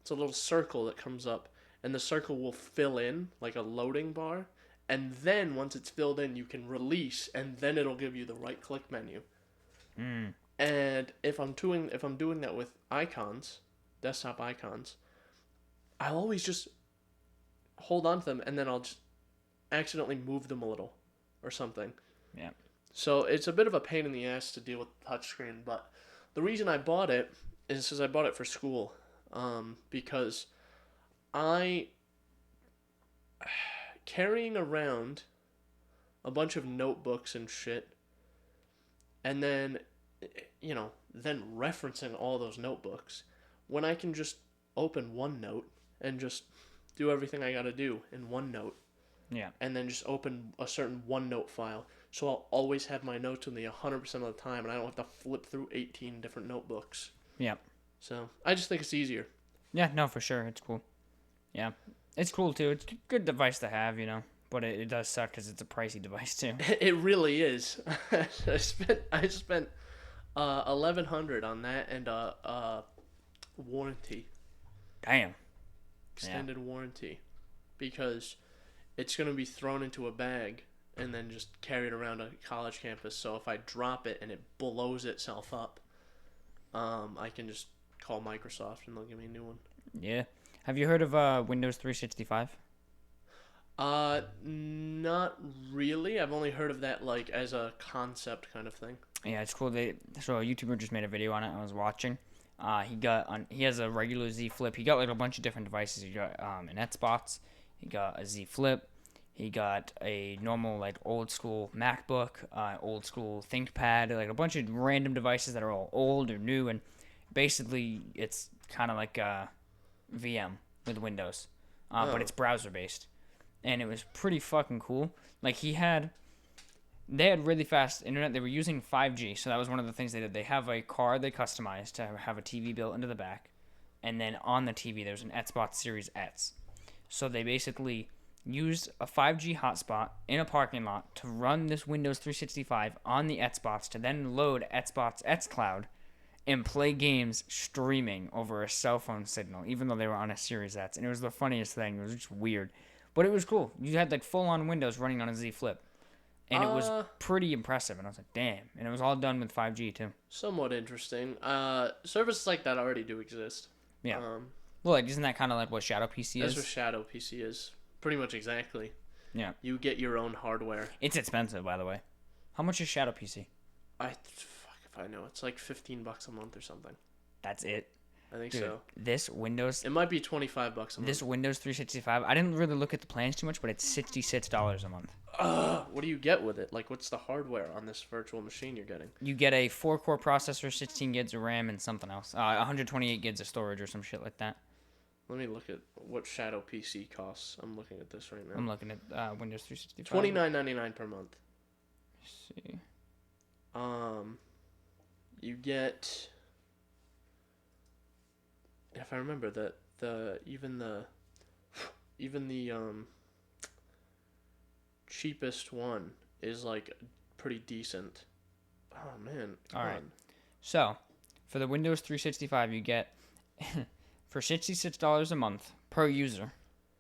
that comes up, and the circle will fill in like a loading bar, and then once it's filled in, you can release, and then it'll give you the right click menu. And if I'm doing that with icons, desktop icons, I'll always just hold on to them, and then I'll just accidentally move them a little or something. Yeah. So it's a bit of a pain in the ass to deal with the touchscreen, but the reason I bought it is because I bought it for school, because carrying around a bunch of notebooks and shit, and then, then referencing all those notebooks, when I can just open OneNote and just do everything I gotta do in OneNote. Yeah. And then just open a certain OneNote file. So I'll always have my notes with me 100% of the time, and I don't have to flip through 18 different notebooks. Yeah. So I just think it's easier. Yeah, no, for sure. It's cool. Yeah. It's cool, too. It's a good device to have, But it does suck because it's a pricey device, too. It really is. I spent $1,100 on that and warranty. Damn. Extended warranty. Because it's going to be thrown into a bag and then just carried around a college campus. So if I drop it and it blows itself up, I can just call Microsoft and they'll give me a new one. Yeah. Have you heard of Windows 365? Not really. I've only heard of that as a concept kind of thing. Yeah, it's cool. So a YouTuber just made a video on it. I was watching. He has a regular ZFlip. He got a bunch of different devices. He got an Xbox. He got a ZFlip. He got a normal old school MacBook, old school ThinkPad, a bunch of random devices that are all old or new, and basically it's kind of like a VM with Windows, but it's browser based, and it was pretty fucking cool. They had really fast internet. They were using 5G, so that was one of the things they did. They have a card they customized to have a TV built into the back, and then on the TV there's an Xbox Series X. So they basically used a 5G hotspot in a parking lot to run this Windows 365 on the Xbox to then load Xbox xCloud and play games streaming over a cell phone signal, even though they were on a Series X. And it was the funniest thing. It was just weird. But it was cool. You had full-on Windows running on a ZFlip. And it was pretty impressive. And I was like, damn. And it was all done with 5G, too. Somewhat interesting. Services like that already do exist. Yeah. Well, isn't that kind of what Shadow PC is? That's what Shadow PC is. Pretty much exactly. Yeah. You get your own hardware. It's expensive, by the way. How much is Shadow PC? Fuck if I know. It's $15 a month or something. That's it. I think Dude, so. This Windows... It might be $25 a month. This Windows 365, I didn't really look at the plans too much, but it's $66 a month. What do you get with it? What's the hardware on this virtual machine you're getting? You get a 4-core processor, 16 gigs of RAM, and something else. 128 gigs of storage or some shit like that. Let me look at what Shadow PC costs. I'm looking at this right now. I'm looking at Windows 365. $29.99 per month. Let's see. You get... If I remember even the cheapest one is pretty decent. Oh man. All right. So, for the Windows 365 you get for $66 a month per user,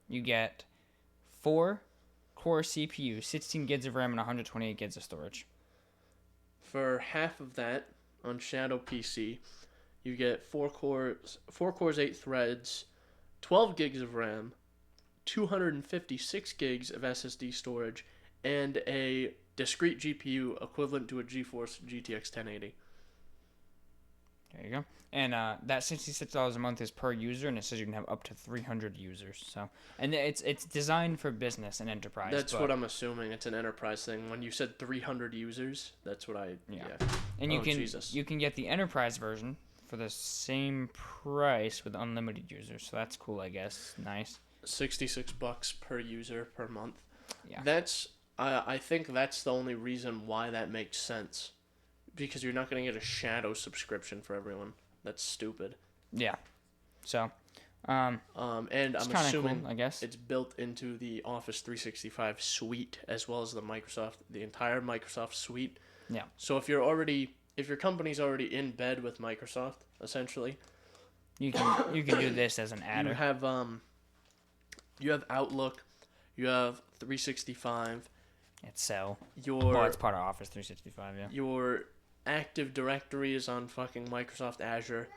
you get 4-core CPU, 16 gigs of RAM, and 128 gigs of storage. For half of that on Shadow PC, you get 4 cores, 8 threads, 12 gigs of RAM, 256 gigs of SSD storage, and a discrete GPU equivalent to a GeForce GTX 1080. There you go. And that $66 a month is per user, and it says you can have up to 300 users. So, and it's designed for business and enterprise. That's what I'm assuming. It's an enterprise thing. When you said 300 users, that's what I... Yeah. And you can get the enterprise version for the same price with unlimited users. So that's cool, I guess. Nice. $66 per user per month. Yeah. I think that's the only reason why that makes sense. Because you're not going to get a Shadow subscription for everyone. That's stupid. Yeah. So, and I'm assuming cool, I guess. It's built into the Office 365 suite as well as the entire Microsoft suite. Yeah. So if your company's already in bed with Microsoft, essentially, you can do this as an adder. You have Outlook, you have 365. Excel. It's part of Office 365, yeah. Your Active Directory is on fucking Microsoft Azure.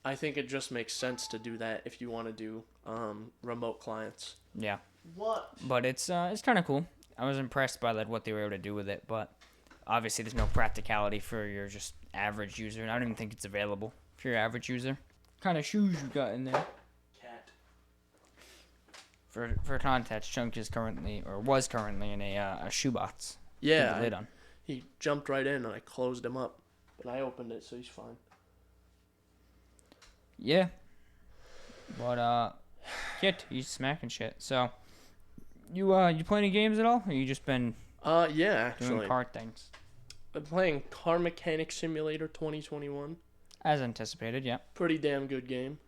I think it just makes sense to do that if you want to do remote clients. Yeah. What? But it's kind of cool. I was impressed by what they were able to do with it, but obviously there's no practicality for your just average user, and I don't even think it's available for your average user. What kind of shoes you got in there? Cat. For context, Chunk is currently, or was currently, in a shoebox. Yeah. With the lid on. He jumped right in and I closed him up. But I opened it, so he's fine. Yeah. But, he's smacking shit. So, you play any games at all? Or you just been yeah, actually. doing car things? I'm playing Car Mechanic Simulator 2021. As anticipated, yeah. Pretty damn good game.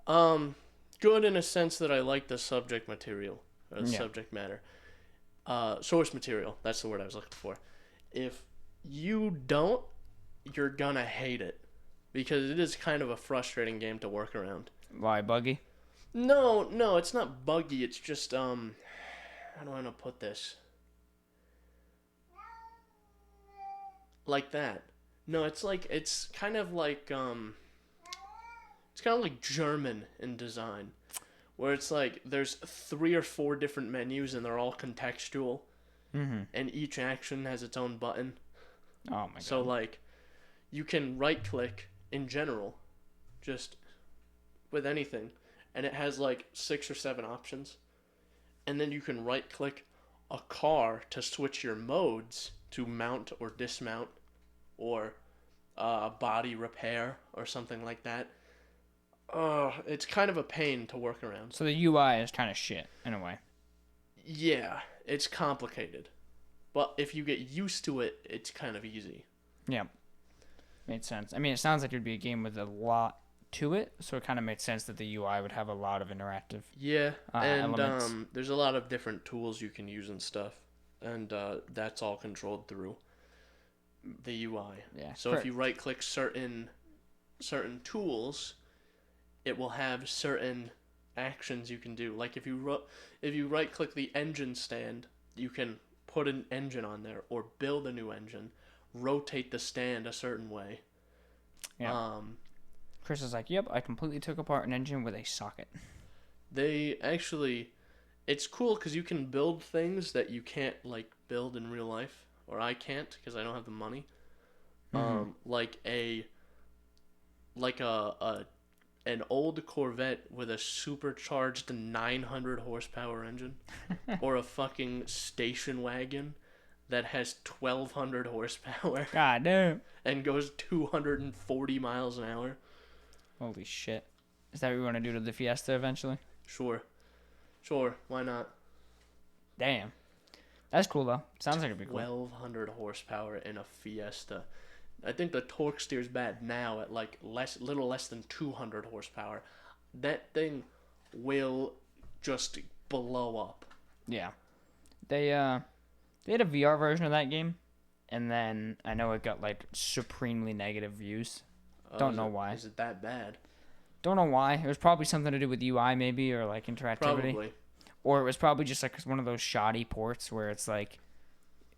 Good in a sense that I like the subject material. Or the subject matter. Source material. That's the word I was looking for. If you don't, you're gonna hate it. Because it is kind of a frustrating game to work around. Why, buggy? No, it's not buggy. It's just, how do I want to put this? Like that. No, it's kind of like German in design. Where it's like, there's 3 or 4 different menus and they're all contextual. Mm-hmm. And each action has its own button. Oh my god. So, like, you can right-click in general, just with anything, and it has like 6 or 7 options. And then you can right-click a car to switch your modes to mount or dismount, or body repair or something like that. It's kind of a pain to work around. So the UI is kind of shit, in a way. Yeah, it's complicated. But if you get used to it, it's kind of easy. Yeah. Made sense. I mean, it sounds like it would be a game with a lot to it, so it kind of made sense that the UI would have a lot of interactive elements. There's a lot of different tools you can use and stuff, and that's all controlled through the UI. Yeah. So if you right-click certain tools, it will have certain actions you can do. Like if you right-click the engine stand, you can put an engine on there or build a new engine, rotate the stand a certain way. Yeah. Chris is like, yep, I completely took apart an engine with a socket. They actually, it's cool because you can build things that you can't like build in real life, or I can't because I don't have the money. Mm-hmm. Like an old Corvette with a supercharged 900 horsepower engine, or a fucking station wagon that has 1,200 horsepower. God damn. And goes 240 miles an hour. Holy shit. Is that what you want to do to the Fiesta eventually? Sure, why not? Damn. That's cool, though. Sounds like it'd be cool. 1,200 horsepower in a Fiesta. I think the torque steer's bad now at like little less than 200 horsepower. That thing will just blow up. Yeah. They had a VR version of that game, and then I know it got like supremely negative views. Don't know why. Is it that bad? Don't know why. It was probably something to do with UI maybe, or like interactivity. Probably. Or it was probably just like one of those shoddy ports where it's like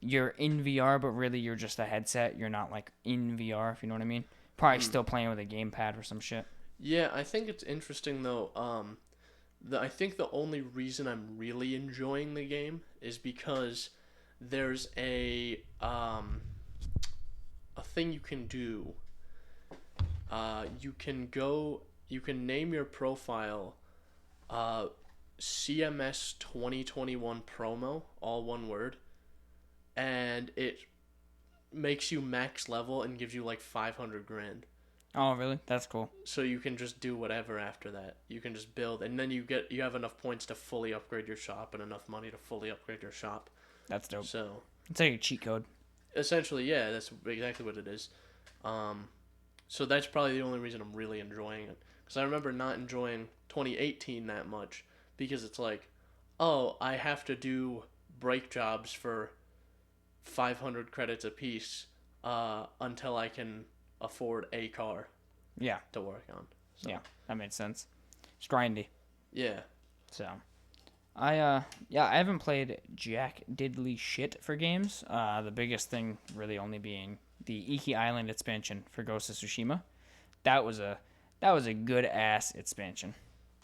you're in VR, but really you're just a headset. You're not like in VR, if you know what I mean. Probably still playing with a gamepad or some shit. Yeah, I think it's interesting though. I think the only reason I'm really enjoying the game is because there's a thing you can do. You can name your profile CMS 2021 promo, all one word, and it makes you max level and gives you like 500 grand. Oh, really? That's cool. So you can just do whatever after that. You can just build, and then you have enough points to fully upgrade your shop and enough money to fully upgrade your shop. That's dope. So it's like a cheat code. Essentially, yeah, that's exactly what it is. So that's probably the only reason I'm really enjoying it. Because I remember not enjoying 2018 that much because it's like, oh, I have to do brake jobs for 500 credits a piece until I can afford a car. Yeah. To work on. So. Yeah, that made sense. It's grindy. Yeah. So, I haven't played jack diddly shit for games. The biggest thing really only being the Iki Island expansion for Ghost of Tsushima. That was a good ass expansion.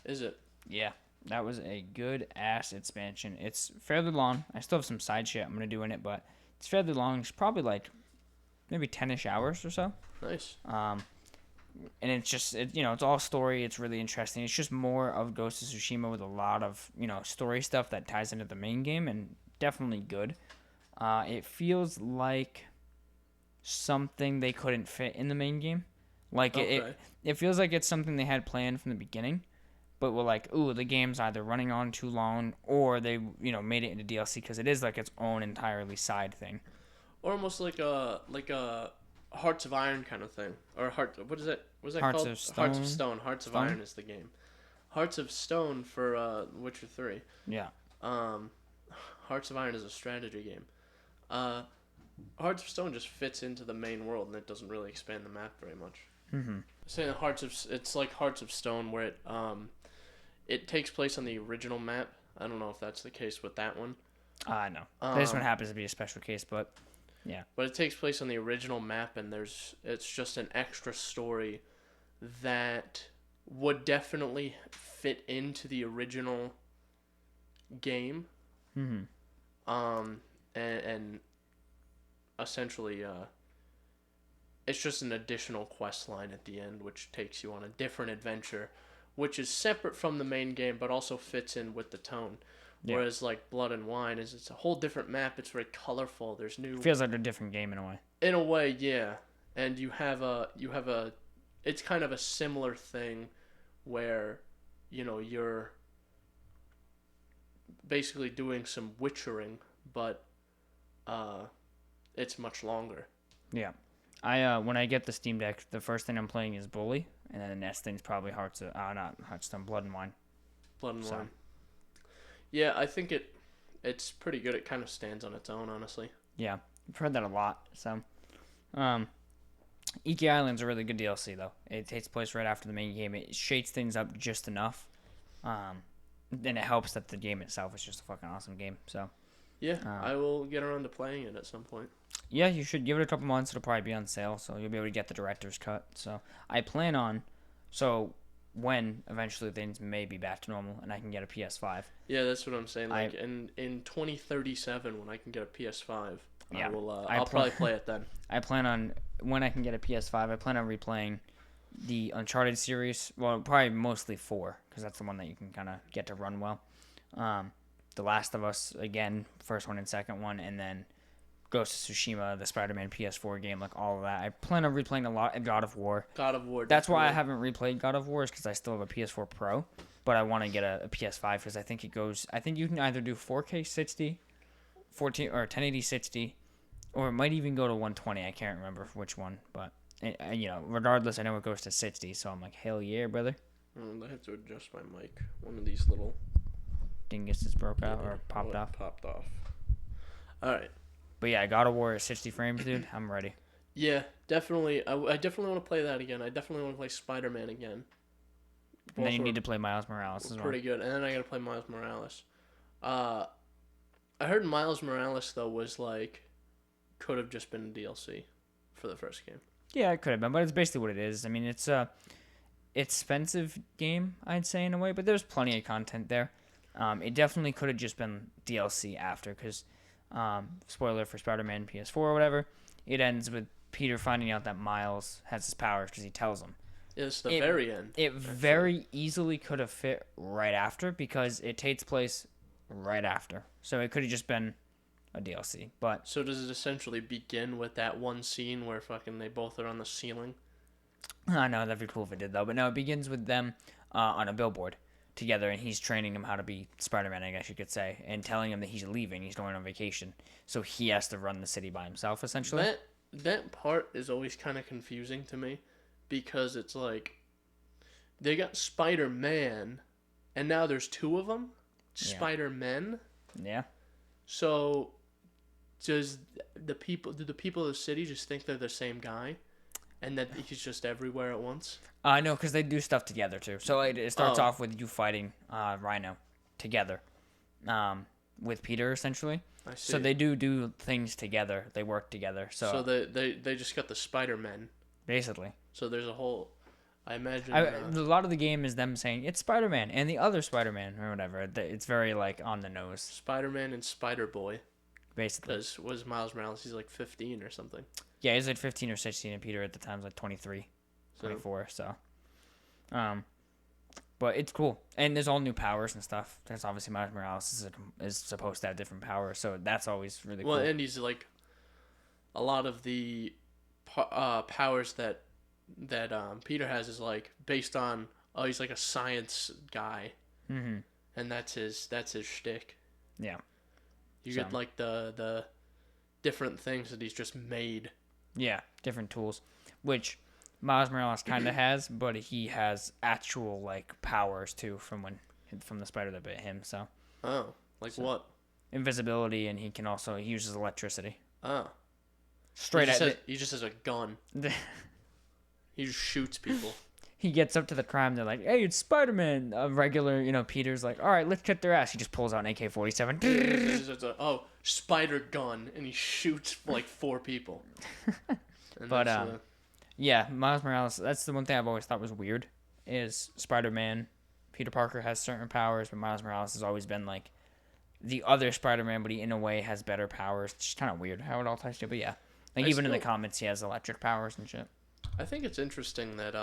Is it? Yeah, that was a good ass expansion. It's fairly long. I still have some side shit I'm gonna do in it, but it's fairly long. It's probably like maybe 10-ish hours or so. Nice. And it's just it's all story. It's really interesting. It's just more of Ghost of Tsushima with a lot of story stuff that ties into the main game, and definitely good. It feels like something they couldn't fit in the main game. Like it feels like it's something they had planned from the beginning, but were like, ooh, the game's either running on too long, or they made it into DLC because it is like its own entirely side thing. Or almost like a Hearts of Iron kind of thing, or what is it? What is that Hearts called? of Stone. Hearts of Stone. Hearts of Iron is the game. Hearts of Stone for Witcher 3. Yeah. Hearts of Iron is a strategy game. Hearts of Stone just fits into the main world, and it doesn't really expand the map very much. Mm-hmm. Saying it's like Hearts of Stone, where it takes place on the original map. I don't know if that's the case with that one. No. This one happens to be a special case, but yeah. But it takes place on the original map, and it's just an extra story that would definitely fit into the original game. Mm-hmm. And essentially, it's just an additional quest line at the end, which takes you on a different adventure, which is separate from the main game, but also fits in with the tone. Yeah. Whereas like Blood and Wine it's a whole different map. It's very colorful. There's new. It feels like a different game in a way. In a way, yeah. And you have a. It's kind of a similar thing, where, you're basically doing some witchering, but it's much longer. Yeah. When I get the Steam Deck, the first thing I'm playing is Bully, and then the next thing's probably not Hearthstone, Blood and Wine. Blood and Wine. Yeah, I think it's pretty good. It kind of stands on its own, honestly. Yeah, I've heard that a lot. So, Iki Island's a really good DLC though. It takes place right after the main game. It shakes things up just enough, and it helps that the game itself is just a fucking awesome game. So. Yeah, I will get around to playing it at some point. Yeah, you should give it a couple months. It'll probably be on sale, so you'll be able to get the director's cut. So I plan on, when eventually things may be back to normal and I can get a PS5. Yeah, that's what I'm saying. Like in 2037, when I can get a PS5, yeah, I'll probably play it then. I plan on, when I can get a PS5, I plan on replaying the Uncharted series. Well, probably mostly 4, because that's the one that you can kind of get to run well. The Last of Us, again, first one and second one, and then Ghost of Tsushima, the Spider-Man PS4 game, like all of that. I plan on replaying a lot of God of War. God of War. That's why I haven't replayed God of War, is because I still have a PS4 Pro, but I want to get a PS5 because I think you can either do 4K 60, 14 or 1080 60, or it might even go to 120. I can't remember which one, but regardless, I know it goes to 60, so I'm like, hell yeah, brother. I have to adjust my mic. One of these little dinguses broke out or popped off. Popped off. All right. But yeah, God of War is 60 frames, dude. I'm ready. Yeah, definitely. I definitely want to play that again. I definitely want to play Spider-Man again. And then you need to play Miles Morales as well. Pretty good. And then I got to play Miles Morales. I heard Miles Morales, though, could have just been a DLC for the first game. Yeah, it could have been, but it's basically what it is. I mean, it's a expensive game, I'd say, in a way, but there's plenty of content there. It definitely could have just been DLC after, because, spoiler for Spider-Man PS4 or whatever, it ends with Peter finding out that Miles has his powers because he tells him. It's the very end. It very easily could have fit right after, because it takes place right after. So it could have just been a DLC. But so does it essentially begin with that one scene where fucking they both are on the ceiling? I know, that'd be cool if it did, though. But no, it begins with them on a billboard together, and he's training him how to be Spider-Man, I guess you could say, and telling him that he's leaving, he's going on vacation, so he has to run the city by himself, essentially. That part is always kind of confusing to me, because it's like they got Spider-Man, and now there's two of them, Spider-Men. Yeah. So, do the people of the city just think they're the same guy? And that he's just everywhere at once? No, because they do stuff together, too. So it starts off with you fighting Rhino together with Peter, essentially. I see. So they do things together. They work together. So they just got the Spider-Men. Basically. So there's a whole... I imagine... a lot of the game is them saying, it's Spider-Man and the other Spider-Man, or whatever. It's very, on the nose. Spider-Man and Spider-Boy. Basically. Because was Miles Morales, he's 15 or something. Yeah, he's 15 or 16, and Peter at the time's 23. 24. So, but it's cool, and there's all new powers and stuff. There's obviously Miles Morales is supposed to have different powers, so that's always really cool. Well, and he's like a lot of the powers that Peter has is like based on he's like a science guy, and that's his shtick. Yeah, you get like the different things that he's just made. Yeah, different tools, which Miles Morales kind of has, but he has actual like powers too from the spider that bit him. So what? Invisibility, and he uses electricity. Straight he just has a gun. He just shoots people. He gets up to the crime. They're like, "Hey, it's Spider-Man." A regular, Peter's like, "All right, let's kick their ass." He just pulls out an AK-47. Spider gun, and he shoots like 4 people. But yeah, Miles Morales. That's the one thing I've always thought was weird. Is Spider-Man, Peter Parker has certain powers, but Miles Morales has always been like the other Spider-Man, but he in a way has better powers. It's just kind of weird how it all ties together. But yeah, like even in the comics, he has electric powers and shit. I think it's interesting that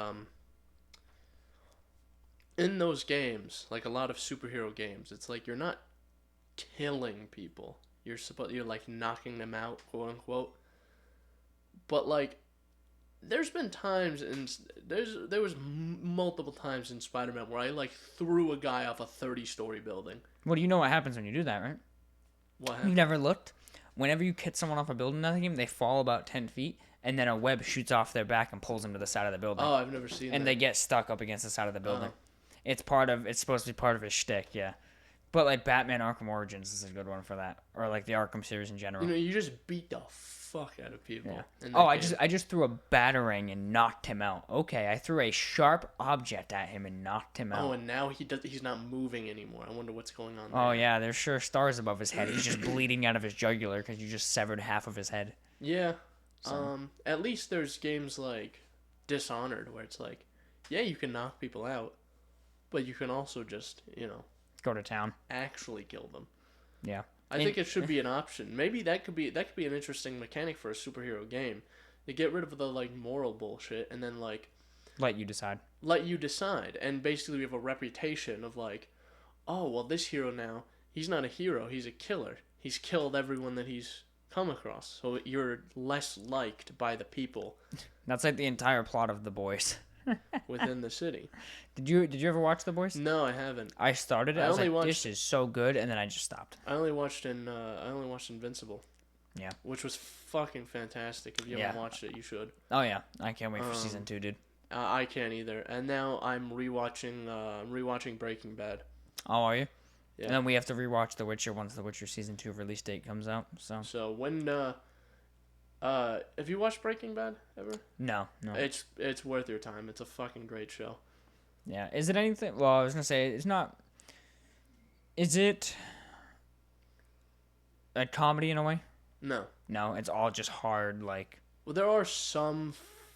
in those games, like a lot of superhero games, it's like you're not killing people. You're like knocking them out, quote unquote. But like, there's been times there was multiple times in Spider-Man where I like threw a guy off a 30-story building. Well, you know what happens when you do that, right? What happens? You never looked? Whenever you hit someone off a building in that game, they fall about 10 feet, and then a web shoots off their back and pulls them to the side of the building. Oh, I've never seen that. And they get stuck up against the side of the building. It's supposed to be part of his shtick, yeah. But like Batman Arkham Origins is a good one for that, or like the Arkham series in general. You just beat the fuck out of people. Yeah. I just threw a batarang and knocked him out. Okay, I threw a sharp object at him and knocked him out. Oh, and now he's not moving anymore. I wonder what's going on there. Oh yeah, there's sure stars above his head. He's just bleeding out of his jugular because you just severed half of his head. Yeah. So. At least there's games like Dishonored where it's like, yeah, you can knock people out, but you can also just, go to town. Actually kill them. Yeah. I think it should be an option. Maybe that could be an interesting mechanic for a superhero game. To get rid of the like moral bullshit and then like let you decide. And basically we have a reputation of like, oh, well, this hero now, he's not a hero, he's a killer. He's killed everyone that he's come across. So you're less liked by the people. That's like the entire plot of The Boys. Within the city. Did you ever watch The Boys? No, I haven't. I started it. I was like, this is so good, and then I just stopped. I only watched Invincible. Yeah. Which was fucking fantastic. If you haven't watched it, you should. Oh yeah, I can't wait for season 2, dude. I can't either. And now I'm rewatching Breaking Bad. Oh, are you? Yeah. And then we have to rewatch The Witcher once The Witcher season 2 release date comes out. So when have you watched Breaking Bad ever? No. It's worth your time. It's a fucking great show. Yeah. Is it anything? Well, I was gonna say it's not. Is it a comedy in a way? No. No, it's all just hard. Like. Well, there are some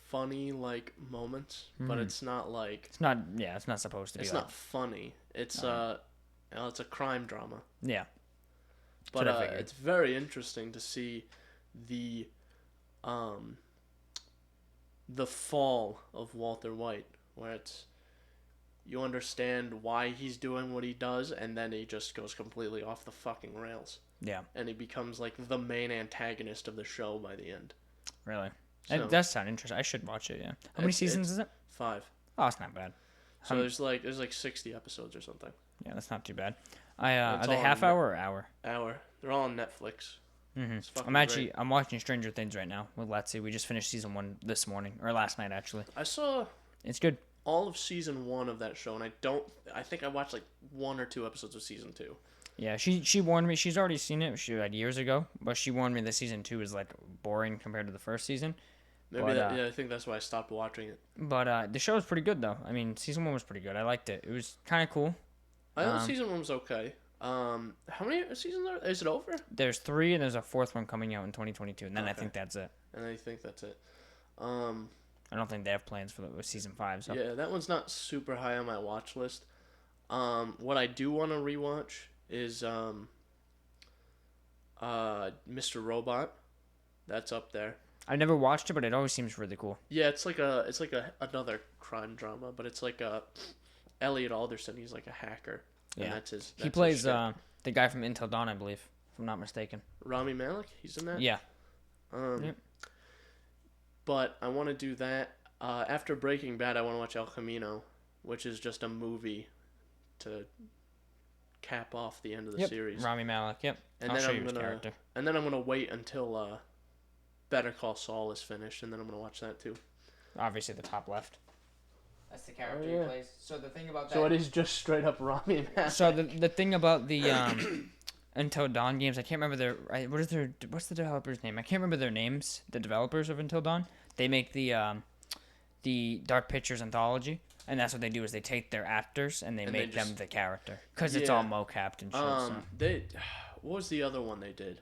funny like moments, but it's not like. It's not. Yeah, it's not supposed to be. It's not funny. It's it's a crime drama. Yeah. But it's very interesting to see the fall of Walter White, where you understand why he's doing what he does, and then he just goes completely off the fucking rails. Yeah. And he becomes like the main antagonist of the show by the end. Really? So, that sounds interesting. I should watch it, yeah. How many seasons is it? 5. Oh, it's not bad. So there's like 60 episodes or something. Yeah, that's not too bad. Are they half hour or hour? Hour. They're all on Netflix. Mm-hmm. I'm watching Stranger Things right now with Letsy. We just finished season 1 this morning, or last night actually. I saw. It's good. All of season 1 of that show, and I think I watched like 1 or 2 episodes of season 2. Yeah, she warned me. She's already seen it. She like years ago, but she warned me that season 2 is like boring compared to the first season. Maybe I think that's why I stopped watching it. But the show is pretty good though. I mean, season 1 was pretty good. I liked it. It was kind of cool. I know season 1 was okay. How many seasons are there? Is it over? There's 3, and there's a 4th one coming out in 2022, and then I think that's it. And I think that's it. I don't think they have plans for season 5. So. Yeah, that one's not super high on my watch list. What I do want to rewatch is Mr. Robot. That's up there. I never watched it, but it always seems really cool. Yeah, it's like another crime drama, but it's like Elliot Alderson. He's like a hacker. Yeah, and that's his. He plays the guy from Until Dawn, I believe, if I'm not mistaken. Rami Malek. He's in that. Yeah. Yep. But I want to do that after Breaking Bad. I want to watch El Camino, which is just a movie to cap off the end of the series. Rami Malek. Yep. And I'll then show you his character. And then I'm gonna wait until Better Call Saul is finished, and then I'm gonna watch that too. Obviously, the top left. That's the character he plays. So the thing about that. So it is just straight up Rami Malek. So the thing about the Until Dawn games, I can't remember what's the developer's name? I can't remember their names. The developers of Until Dawn, they make the Dark Pictures anthology, and that's what they do is they take their actors and they make them the character because it's all mocapped and shit. What was the other one they did?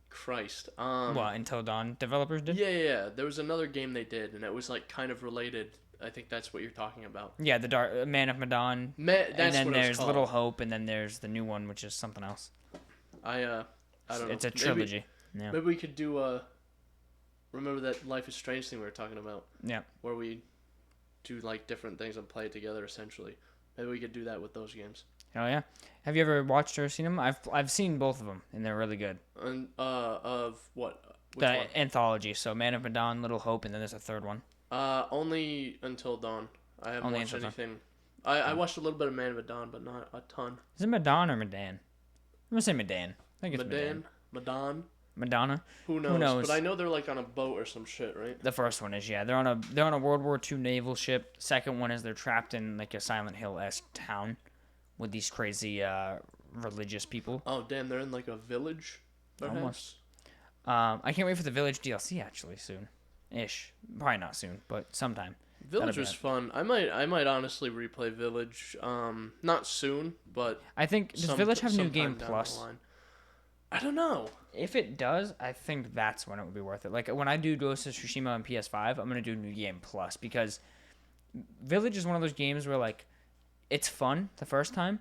Christ. What, Until Dawn developers did? Yeah. There was another game they did, and it was like kind of related. I think that's what you're talking about. Yeah, the Dark Man of Medan. And then there's Little Hope, and then there's the new one, which is something else. I don't know. It's a trilogy. Maybe we could do remember that Life is Strange thing we were talking about? Yeah. Where we do like different things and play it together essentially. Maybe we could do that with those games. Oh yeah. Have you ever watched or seen them? I've seen both of them, and they're really good. And of what? Which one? Anthology. So Man of Medan, Little Hope, and then there's a third one. Only Until Dawn. I haven't watched anything. I watched a little bit of Man of Medan, but not a ton. Is it Medan or Medan? I'm gonna say Medan. I think it's Medan. Madonna. Who knows? But I know they're like on a boat or some shit, right? The first one is, yeah. They're on a World War II naval ship. Second one is they're trapped in like a Silent Hill-esque town with these crazy religious people. Oh damn! They're in like a village. Perhaps? Almost. I can't wait for the Village DLC actually soon. Ish. Probably not soon, but sometime. Village was fun. I might honestly replay Village. Not soon, but I think does Village have New Game Plus? I don't know. If it does, I think that's when it would be worth it. Like when I do Ghost of Tsushima on PS5, I'm gonna do New Game Plus because Village is one of those games where like it's fun the first time,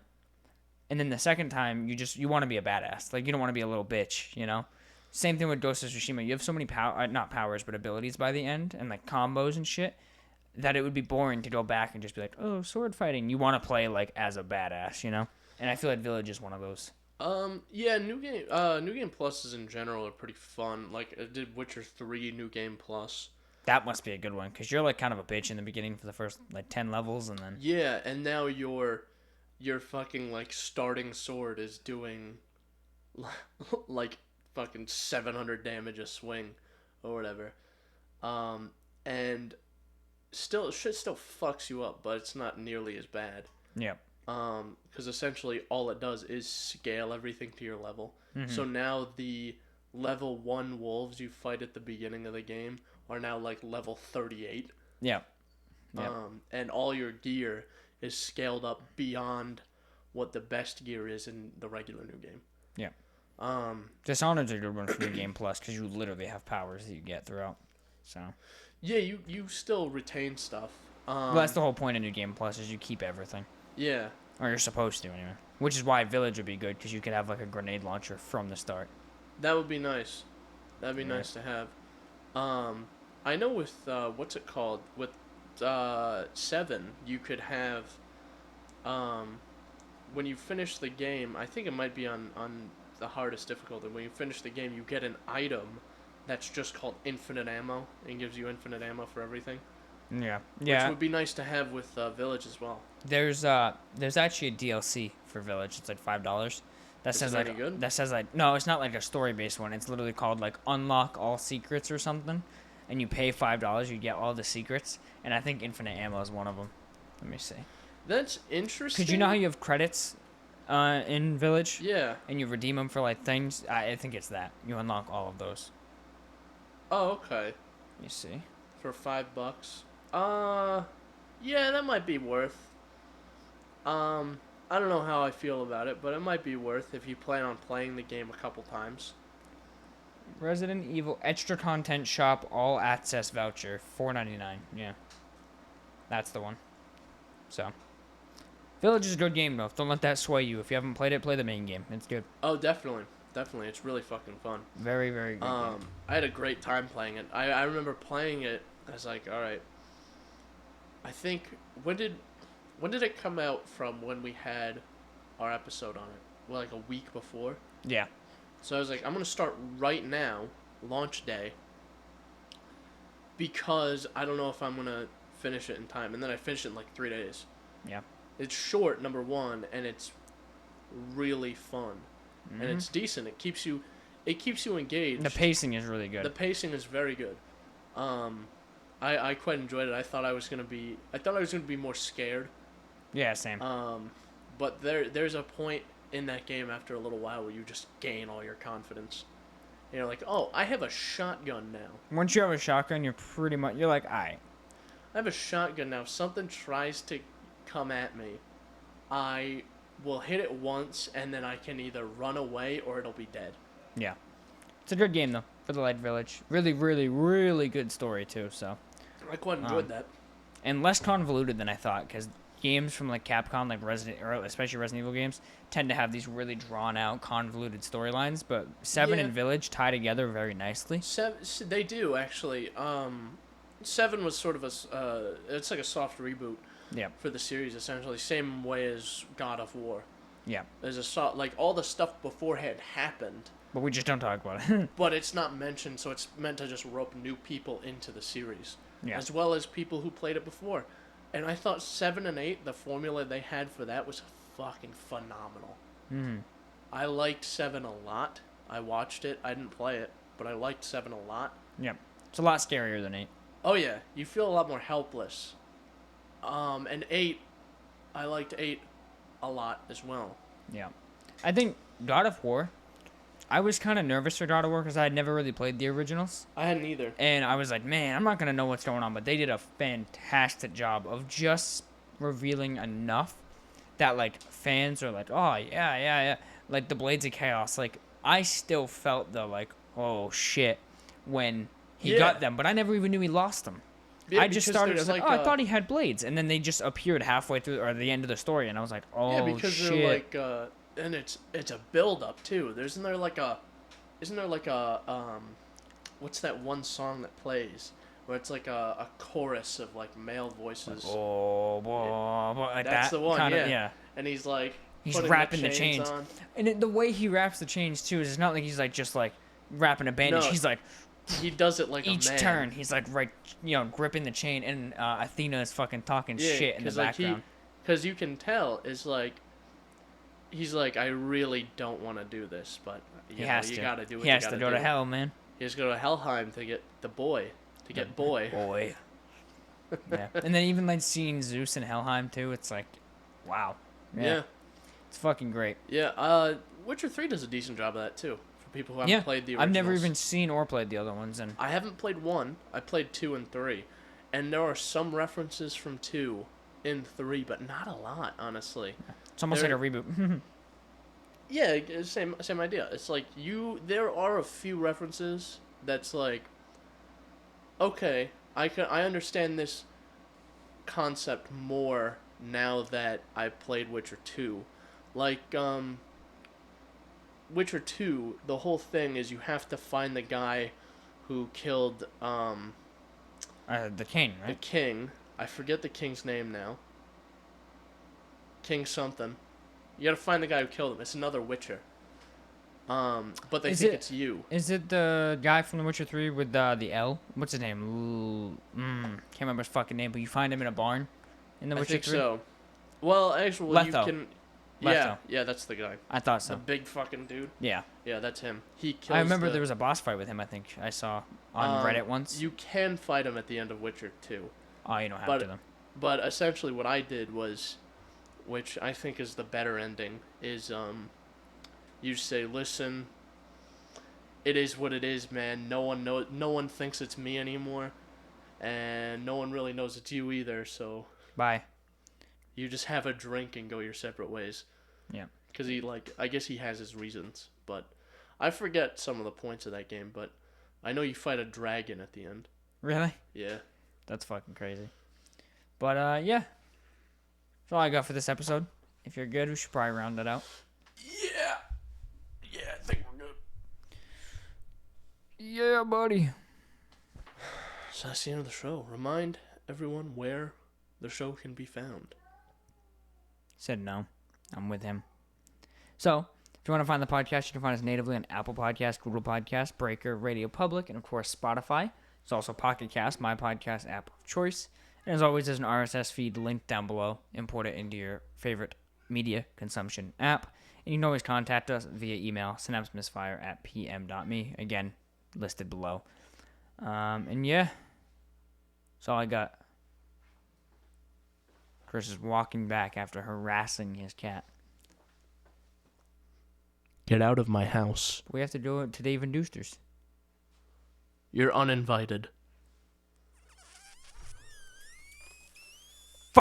and then the second time you want to be a badass. Like you don't want to be a little bitch, you know. Same thing with Ghost of Tsushima. You have so many not powers, but abilities by the end and like combos and shit that it would be boring to go back and just be like, oh, sword fighting. You want to play like as a badass, you know. And I feel like Village is one of those. Yeah, New Game Pluses in general are pretty fun. Like, I did Witcher 3 New Game Plus. That must be a good one, because you're, like, kind of a bitch in the beginning for the first, like, 10 levels, and then... Yeah, and now your fucking, like, starting sword is doing, like, fucking 700 damage a swing, or whatever. And shit still fucks you up, but it's not nearly as bad. Yep. Because essentially all it does is scale everything to your level. Mm-hmm. So now the level 1 wolves you fight at the beginning of the game are now like level 38. Yep. And all your gear is scaled up beyond what the best gear is in the regular new game. Yeah. Dishonored's a good one for New Game Plus because you literally have powers that you get throughout. So. Yeah, you still retain stuff. Well, that's the whole point of New Game Plus is you keep everything. Yeah. Or you're supposed to, anyway. Which is why Village would be good, because you could have, like, a grenade launcher from the start. That would be nice. That'd be nice to have. I know with, what's it called? With, 7, you could have, when you finish the game, I think it might be on the hardest difficulty, when you finish the game, you get an item that's just called infinite ammo, and gives you infinite ammo for everything. Yeah. Which would be nice to have with Village as well. There's actually a DLC for Village. It's like $5. That says like good? That says like no, it's not like a story based one. It's literally called like Unlock All Secrets or something, and you pay $5, you get all the secrets, and I think infinite ammo is one of them. Let me see. That's interesting. Cause you know how you have credits, in Village. Yeah. And you redeem them for like things. I think it's that you unlock all of those. Oh, okay. Let me see. For $5. Yeah, that might be worth. I don't know how I feel about it, but it might be worth if you plan on playing the game a couple times. Resident Evil Extra Content Shop All Access Voucher, $4.99. Yeah, that's the one. So, Village is a good game though. Don't let that sway you. If you haven't played it, play the main game. It's good. Oh, definitely. definitely. It's really fucking fun. Very, very good game. I had a great time playing it. I remember playing it. I was like, all right. I think when did it come out from when we had our episode on it? Well, like a week before. Yeah. So I was like, I'm gonna start right now, launch day. Because I don't know if I'm gonna finish it in time, and then I finished it in like 3 days. Yeah. It's short, number one, and it's really fun, and it's decent. It keeps you engaged. The pacing is really good. The pacing is very good. I quite enjoyed it. I thought I was gonna be more scared. Yeah, same. But there's a point in that game after a little while where you just gain all your confidence. And you're like, oh, I have a shotgun now. Once you have a shotgun, you're like, alright. I have a shotgun now. If something tries to come at me, I will hit it once, and then I can either run away or it'll be dead. Yeah. It's a good game, though, for the Light Village. Really, really, really good story, too, so. I quite enjoyed that. And less convoluted than I thought, because games from, like, Capcom, like especially Resident Evil games, tend to have these really drawn-out, convoluted storylines, but 7 and Village tie together very nicely. They do, actually. 7 was sort of it's like a soft reboot. Yeah. For the series, essentially, same way as God of War. Yeah. There's like all the stuff beforehand happened, but we just don't talk about it. but it's not mentioned, so it's meant to just rope new people into the series, yeah. as well as people who played it before. And I thought 7 and 8, the formula they had for that was fucking phenomenal. Mm-hmm. I liked 7 a lot. I watched it. I didn't play it, but I liked 7 a lot. Yeah. It's a lot scarier than 8. Oh yeah, you feel a lot more helpless. And 8, I liked 8 a lot as well. Yeah. I think God of War, I was kind of nervous for God of War because I had never really played the originals. I hadn't either. And I was like, man, I'm not going to know what's going on. But they did a fantastic job of just revealing enough that, like, fans are like, oh, yeah. Like, the Blades of Chaos. Like, I still felt the, like, oh, shit, when he got them. But I never even knew he lost them. Yeah, I just started, I was like, oh, I thought he had blades. And then they just appeared halfway through, or the end of the story. And I was like, oh, shit. Yeah, because they're like, and it's a build-up, too. Isn't there like a, what's that one song that plays? Where it's like a chorus of, like, male voices. Like, oh, boy, like that's that the one, kinda, yeah. And he's, like, he's wrapping the chains. On. And the way he wraps the chains, too, is it's not like he's, like, just, like, wrapping a bandage. No. He's, like... He does it like each a man. turn. He's like gripping the chain, and Athena is fucking talking shit in the background. Because you can tell is like, he's like, I really don't want to do this, but you gotta do what you gotta do. He has to go to hell, man. He has to go to Helheim to get boy. Boy. Yeah, and then even like seeing Zeus in Helheim too, it's like, wow. Yeah. It's fucking great. Yeah. Witcher 3 does a decent job of that too. People who haven't played the originals. I've never even seen or played the other ones, and I haven't played 1. I played 2 and 3, and there are some references from 2 in 3, but not a lot, honestly. It's almost like a reboot. Yeah, same idea. It's like there are a few references that's like, okay, I understand this concept more now that I've played Witcher 2, like Witcher 2, the whole thing is you have to find the guy who killed the king, right? The king. I forget the king's name now. King something. You gotta find the guy who killed him. It's another Witcher. But they think it's you. Is it the guy from The Witcher 3 with the L? What's his name? Can't remember his fucking name, but you find him in a barn in The Witcher 3? I think so. Well, actually, Letho. you can... Yeah, that's the guy. I thought so. The big fucking dude. Yeah. Yeah, that's him. He kills I remember there was a boss fight with him, I think. I saw on Reddit once. You can fight him at the end of Witcher 2. Oh, you don't have to, though. But essentially what I did was, which I think is the better ending, is you say, listen, it is what it is, man. No one thinks it's me anymore, and no one really knows it's you either, so... Bye. You just have a drink and go your separate ways. Yeah. Because I guess he has his reasons, but I forget some of the points of that game, but I know you fight a dragon at the end. Really? Yeah. That's fucking crazy. But, yeah. That's all I got for this episode. If you're good, we should probably round it out. Yeah. Yeah, I think we're good. Yeah, buddy. So that's the end of the show. Remind everyone where the show can be found. Said no. I'm with him. So, if you want to find the podcast, you can find us natively on Apple Podcasts, Google Podcasts, Breaker, Radio Public, and of course Spotify. There's also Pocket Cast, my podcast app of choice. And as always, there's an RSS feed linked down below. Import it into your favorite media consumption app. And you can always contact us via email, synapsemisfire@pm.me. Again, listed below. And yeah, that's all I got. Chris is walking back after harassing his cat. Get out of my house. We have to do it to Dave and Dooster's. You're uninvited.